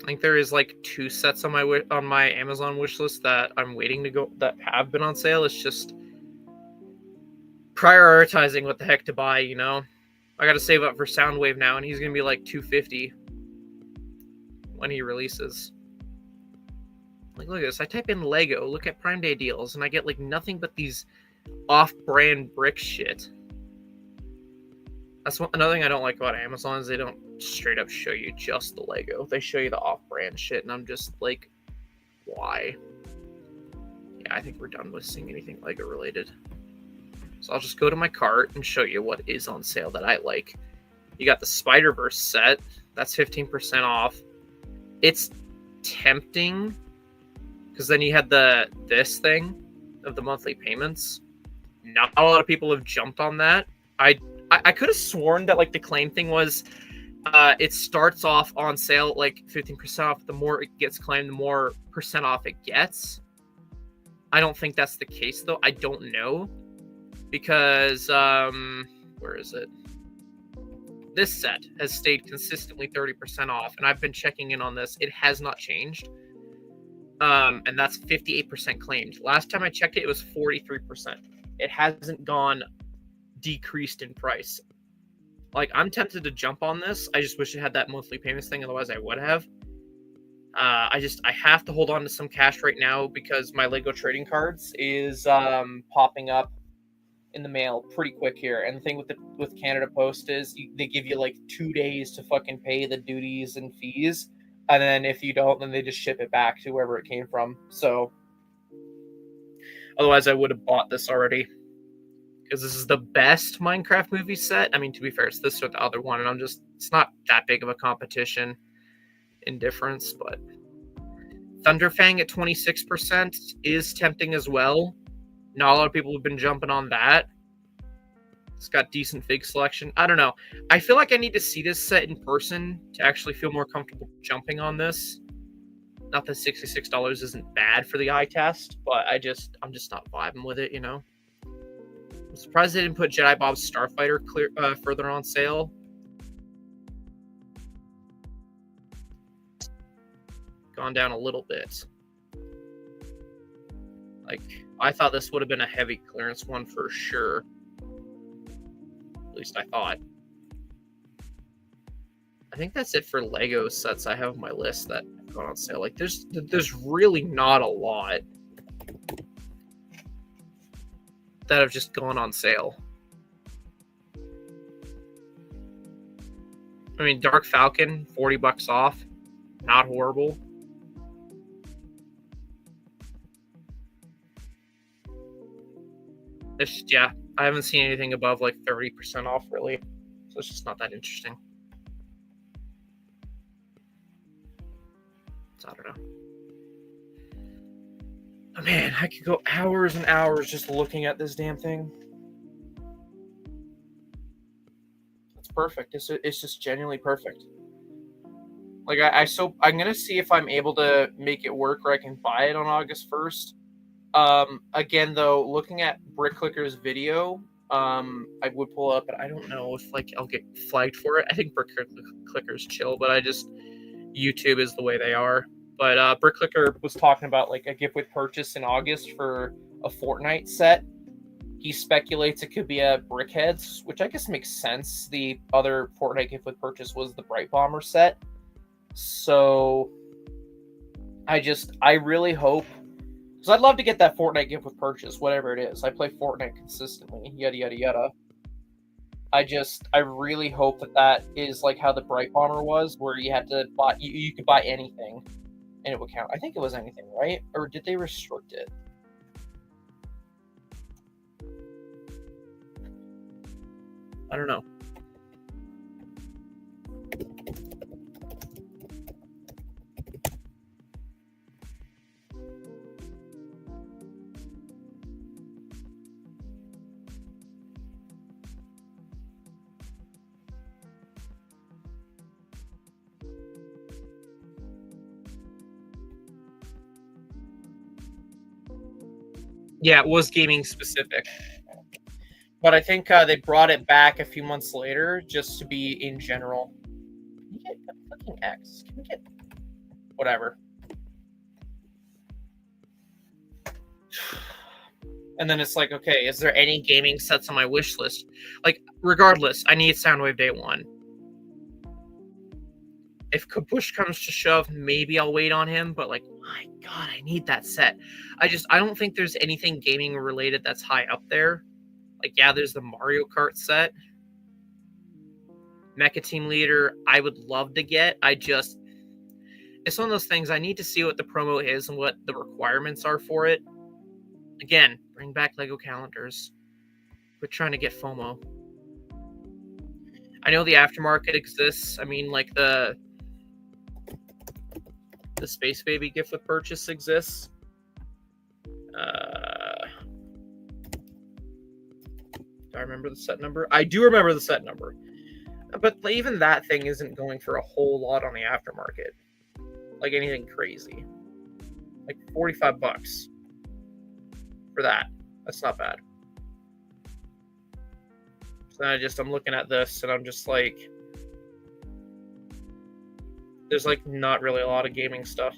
I think there is like 2 sets on my Amazon wish list that I'm waiting to go, that have been on sale. It's just prioritizing what the heck to buy, you know. I got to save up for Soundwave now, and he's gonna be like $250 when he releases. Like, look at this. I type in Lego, look at Prime Day deals, and I get like nothing but these off-brand brick shit. That's another thing I don't like about Amazon is they don't straight up show you just the Lego. They show you the off-brand shit, and I'm just like, why? Yeah, I think we're done with seeing anything Lego related. So I'll just go to my cart and show you what is on sale that I like. You got the Spider-Verse set. That's 15% off. It's tempting, because then you had this thing of the monthly payments. Not a lot of people have jumped on that. I could have sworn that like the claim thing was it starts off on sale like 15% off. The more it gets claimed, the more percent off it gets. I don't think that's the case though. I don't know because where is it? This set has stayed consistently 30% off, and I've been checking in on this. It has not changed. And that's 58% claimed. Last time I checked it, it was 43%. It hasn't gone decreased in price. Like, I'm tempted to jump on this. I just wish it had that monthly payments thing, otherwise I would have. I have to hold on to some cash right now because my Lego trading cards is popping up in the mail pretty quick here. And the thing with Canada Post is they give you like 2 days to fucking pay the duties and fees. And then if you don't, then they just ship it back to wherever it came from. So otherwise I would have bought this already. Because this is the best Minecraft movie set. I mean, to be fair, it's this or the other one. And it's not that big of a competition in difference. But Thunderfang at 26% is tempting as well. Not a lot of people have been jumping on that. It's got decent fig selection. I don't know. I feel like I need to see this set in person to actually feel more comfortable jumping on this. Not that $66 isn't bad for the eye test, but I'm just not vibing with it, you know? I'm surprised they didn't put Jedi Bob's Starfighter further on sale. Gone down a little bit. Like, I thought this would have been a heavy clearance one for sure. At least I thought. I think that's it for Lego sets I have on my list that have gone on sale. Like, there's really not a lot that have just gone on sale. I mean, Dark Falcon, $40 off. Not horrible. Yeah, I haven't seen anything above like 30% off really. So it's just not that interesting. So I don't know. Oh, man, I could go hours and hours just looking at this damn thing. It's perfect. It's just genuinely perfect. Like I'm gonna see if I'm able to make it work where I can buy it on August 1st. Again though, looking at Brick Clicker's video, I would pull up, but I don't know if like I'll get flagged for it. I think Brick Clicker's chill, but YouTube is the way they are. But Brick Clicker was talking about like a gift with purchase in August for a Fortnite set. He speculates it could be a Brickheads, which I guess makes sense. The other Fortnite gift with purchase was the Bright Bomber set. So I really hope, because I'd love to get that Fortnite gift with purchase, whatever it is. I play Fortnite consistently, yada yada yada. I really hope that is like how the Bright Bomber was, where you had to buy, you could buy anything and it would count. I think it was anything, right? Or did they restrict it? I don't know. Yeah, it was gaming specific. But I think they brought it back a few months later just to be in general. Can we get a fucking X? Can we get whatever? And then it's like, okay, is there any gaming sets on my wish list? Like, regardless, I need Soundwave Day 1. If push comes to shove, maybe I'll wait on him, but like, my God, I need that set. I don't think there's anything gaming related that's high up there. Like, yeah, there's the Mario Kart set. Mecha Team Leader, I would love to get. It's one of those things, I need to see what the promo is and what the requirements are for it. Again, bring back Lego calendars. Quit trying to get FOMO. I know the aftermarket exists. I mean, like the Space Baby gift with purchase exists. Do I remember the set number? I do remember the set number. But even that thing isn't going for a whole lot on the aftermarket. Like anything crazy. Like $45 for that. That's not bad. So I'm looking at this and I'm just like, there's like not really a lot of gaming stuff.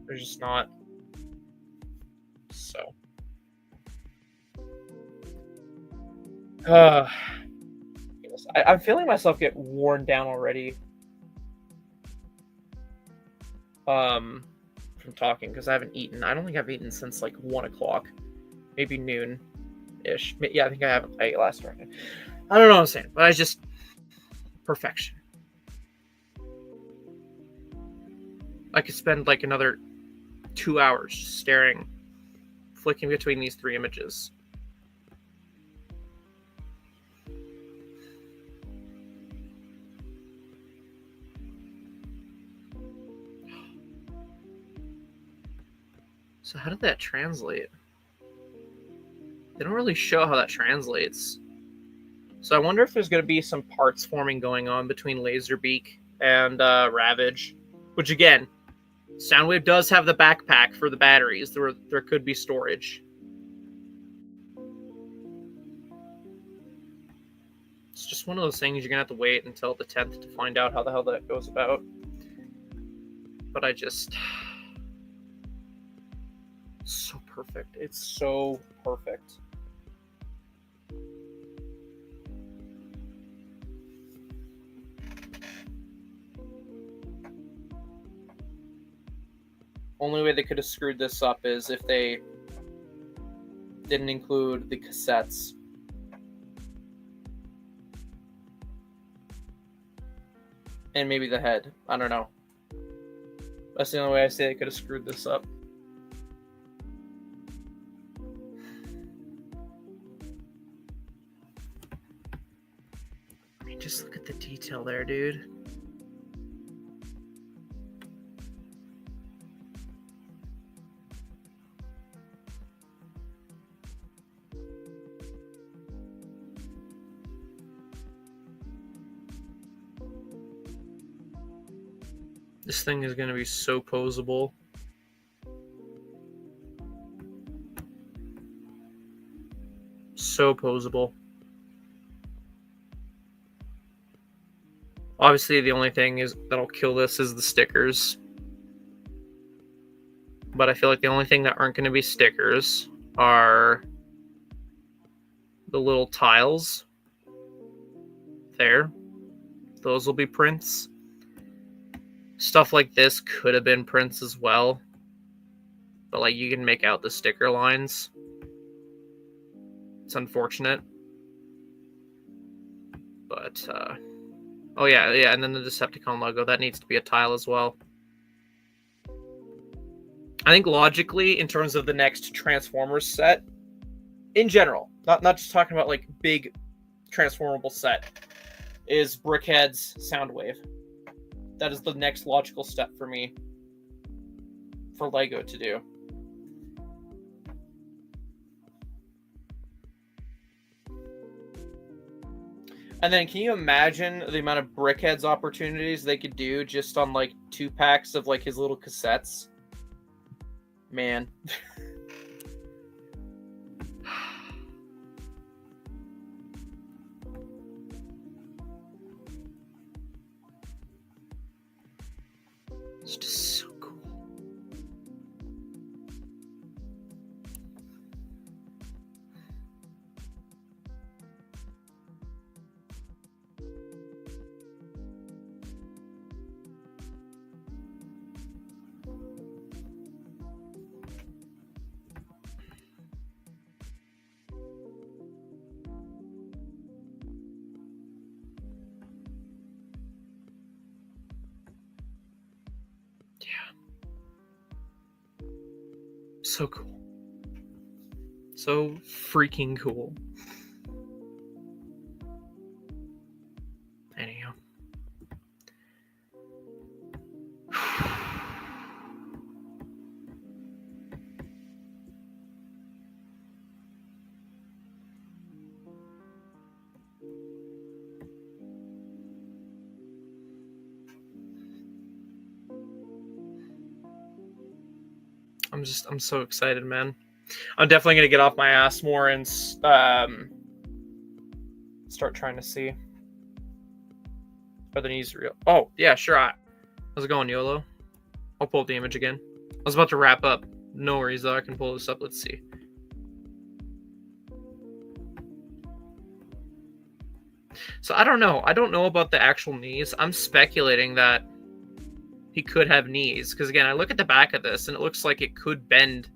There's just not. So. I'm feeling myself get worn down already. From talking, because I haven't eaten. I don't think I've eaten since like 1 o'clock. Maybe noon-ish. Yeah, I think I ate last night. I don't know what I'm saying, but I just... Perfection. I could spend like another 2 hours just staring, flicking between these 3 images. So how did that translate? They don't really show how that translates. So I wonder if there's going to be some parts forming going on between Laserbeak and Ravage. Which again, SOUNDWAVE does have the backpack for the batteries. There could be storage. It's just one of those things you're going to have to wait until the 10th to find out how the hell that goes about. But I just... So perfect. It's so perfect. Only way they could have screwed this up is if they didn't include the cassettes. And maybe the head. I don't know. That's the only way I say they could have screwed this up. I mean, just look at the detail there, dude. This thing is going to be so posable. So posable. Obviously, the only thing is that'll kill this is the stickers. But I feel like the only thing that aren't going to be stickers are the little tiles. There. Those will be prints. Stuff like this could have been prints as well. But like you can make out the sticker lines. It's unfortunate. But oh yeah, and then the Decepticon logo, that needs to be a tile as well. I think logically, in terms of the next Transformers set, in general, not just talking about like big transformable set, is Brickhead's Soundwave. That is the next logical step for me for LEGO to do. And then can you imagine the amount of Brickheads opportunities they could do just on like 2 packs of like his little cassettes? Man. It's just so cool. So cool. So freaking cool. Anyhow. I'm so excited, man. I'm definitely gonna get off my ass more and start trying to see. Are the knees real? Oh yeah, sure. How's it going, YOLO? I'll pull up the image again. I was about to wrap up. No worries though. I can pull this up. Let's see. So I don't know. I don't know about the actual knees. I'm speculating that he could have knees because again, I look at the back of this and it looks like it could bend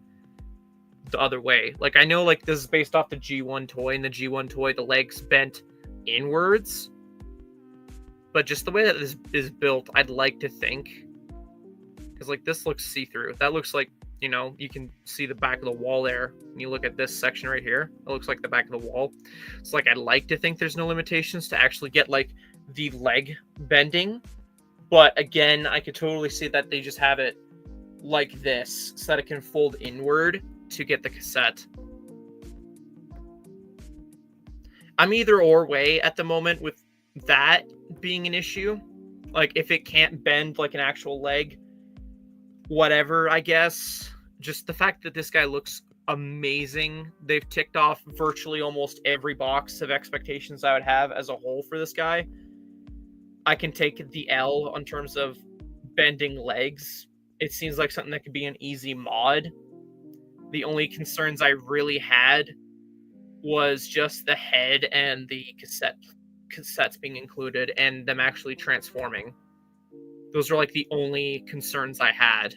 the other way. Like I know like this is based off the G1 toy, and the G1 toy the legs bent inwards, but just the way that this is built, I'd like to think, because like this looks see-through, that looks like, you know, you can see the back of the wall there. When you look at this section right here, it looks like the back of the wall. It's like I'd like to think there's no limitations to actually get like the leg bending, but again, I could totally see that they just have it like this so that it can fold inward to get the cassette. I'm either or way at the moment with that being an issue. Like if it can't bend like an actual leg, whatever, I guess. Just the fact that this guy looks amazing. They've ticked off virtually almost every box of expectations I would have as a whole for this guy. I can take the L in terms of bending legs. It seems like something that could be an easy mod. The only concerns I really had was just the head and the cassettes being included and them actually transforming. Those are like the only concerns I had.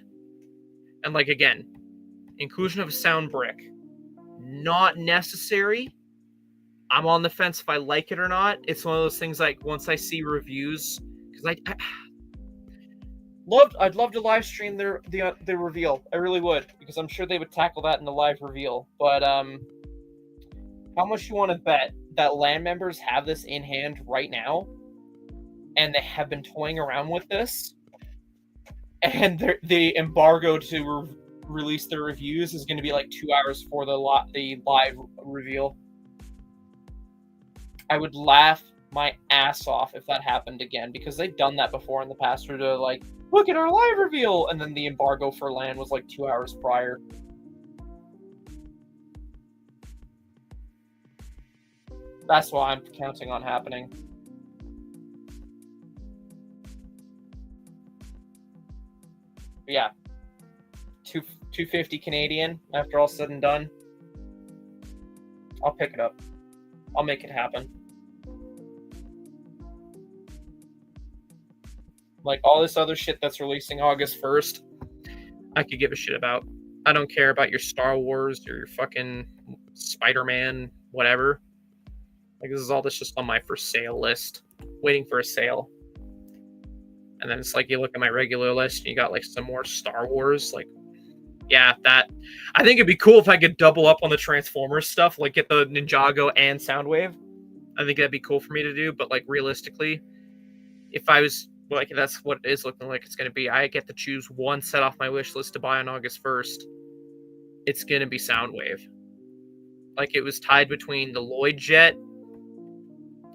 And like again, inclusion of a sound brick, not necessary. I'm on the fence if I like it or not. It's one of those things like once I see reviews, because I'd love to live stream the reveal. I really would, because I'm sure they would tackle that in the live reveal. But how much you want to bet that LAN members have this in hand right now, and they have been toying around with this, and the embargo to release their reviews is going to be like 2 hours for the live reveal? I would laugh my ass off if that happened again, because they've done that before in the past, where they're like, look at our live reveal, and then the embargo for LAN was like 2 hours prior. That's what I'm counting on happening. But yeah, 250 Canadian after all said and done. I'll pick it up. I'll make it happen. Like all this other shit that's releasing August 1st, I could give a shit about. I don't care about your Star Wars or your fucking Spider-Man, whatever. Like this is all this just on my for sale list, waiting for a sale. And then it's like you look at my regular list and you got like some more Star Wars. Like, yeah, that I think it'd be cool if I could double up on the Transformers stuff, like get the Ninjago and Soundwave. I think that'd be cool for me to do. But like realistically, if I was like, that's what it is looking like it's going to be, I get to choose one set off my wish list to buy on August 1st. It's going to be Soundwave. Like it was tied between the Lloyd Jet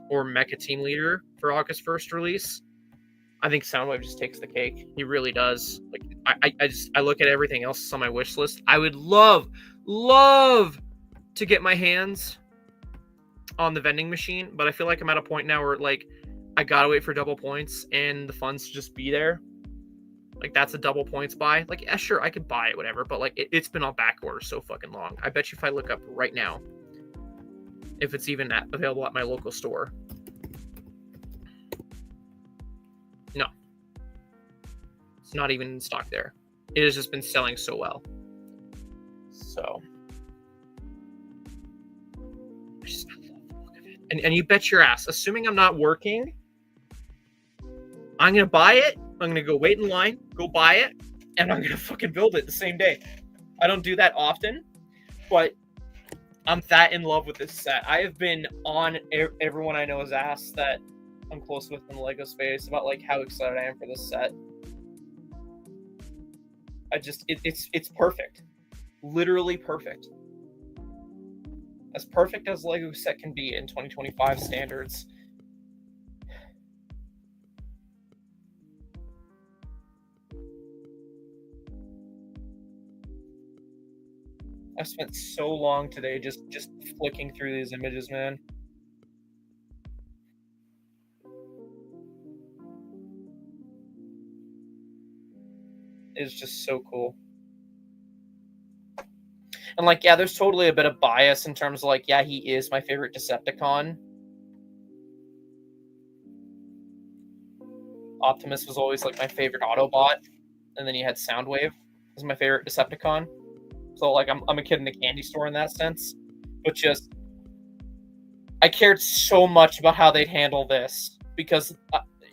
or Mecha Team Leader for August 1st release. I think Soundwave just takes the cake. He really does. Like I look at everything else on my wish list. I would love to get my hands on the vending machine, but I feel like I'm at a point now where like I gotta wait for double points and the funds to just be there. Like that's a double points buy. Like yeah, sure, I could buy it, whatever, but like it's been on back order so fucking long. I bet you if I look up right now, if it's even available at my local store. No. It's not even in stock there. It has just been selling so well. So. I love the look of it. And you bet your ass, assuming I'm not working, I'm going to buy it. I'm going to go wait in line, go buy it, and I'm going to fucking build it the same day. I don't do that often, but I'm that in love with this set. I have been on everyone I know's ass that I'm close with in the LEGO space about like how excited I am for this set. It's perfect. Literally perfect. As perfect as LEGO set can be in 2025 standards. I've spent so long today just flicking through these images, man. It's just so cool. And like, yeah, there's totally a bit of bias in terms of like, yeah, he is my favorite Decepticon. Optimus was always like my favorite Autobot, and then you had Soundwave as my favorite Decepticon. So like, I'm a kid in a candy store in that sense, but just I cared so much about how they'd handle this because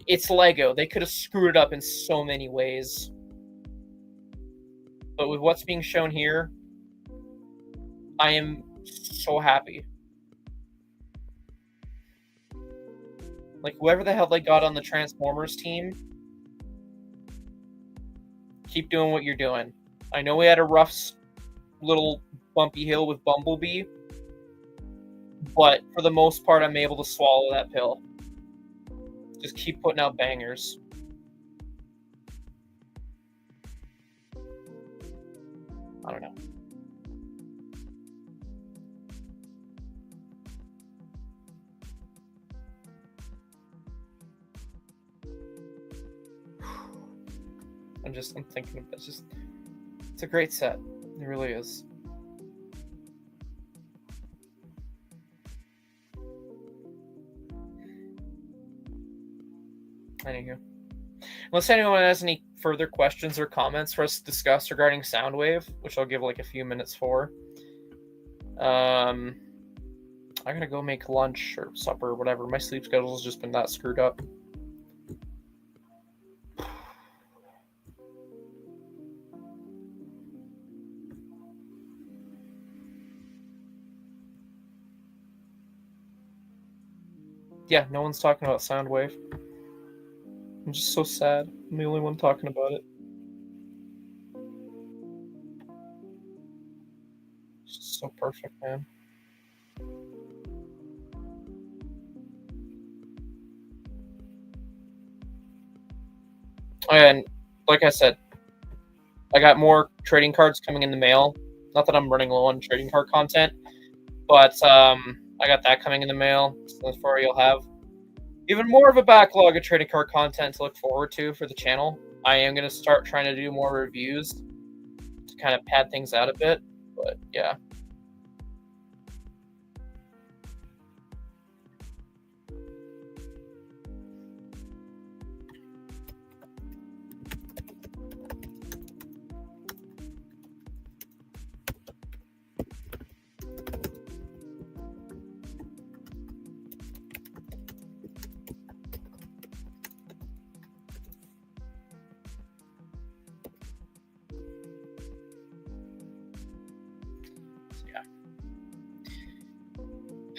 it's Lego. They could have screwed it up in so many ways, but with what's being shown here, I am so happy. Like, whoever the hell they got on the Transformers team, keep doing what you're doing. I know we had a rough little bumpy hill with Bumblebee, but for the most part, I'm able to swallow that pill. Just keep putting out bangers. I don't know. I'm thinking of this. It's a great set. It really is. Anywho, unless anyone has any further questions or comments for us to discuss regarding Soundwave, which I'll give like a few minutes for. I'm gonna go make lunch or supper or whatever. My sleep schedule's just been that screwed up. Yeah, no one's talking about Soundwave. I'm just so sad. I'm the only one talking about it. It's just so perfect, man. And like I said, I got more trading cards coming in the mail. Not that I'm running low on trading card content, but I got that coming in the mail. So therefore, you'll have even more of a backlog of trading card content to look forward to for the channel. I am going to start trying to do more reviews to kind of pad things out a bit, but yeah.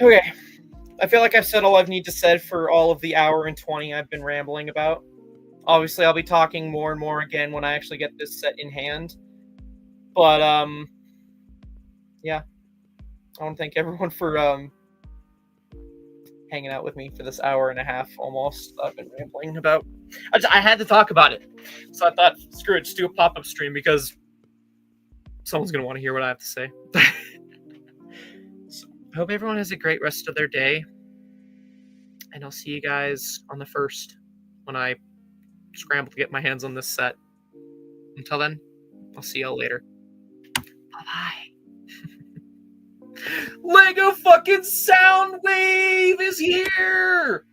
Okay, I feel like I've said all I need to say for all of the hour and 20 I've been rambling about. Obviously, I'll be talking more and more again when I actually get this set in hand. But, yeah. I want to thank everyone for hanging out with me for this hour and a half almost I've been rambling about. I had to talk about it. So I thought, screw it, just do a pop-up stream because someone's going to want to hear what I have to say. So, I hope everyone has a great rest of their day. And I'll see you guys on the 1st when I scramble to get my hands on this set. Until then, I'll see y'all later. Bye-bye. Lego fucking Soundwave is here!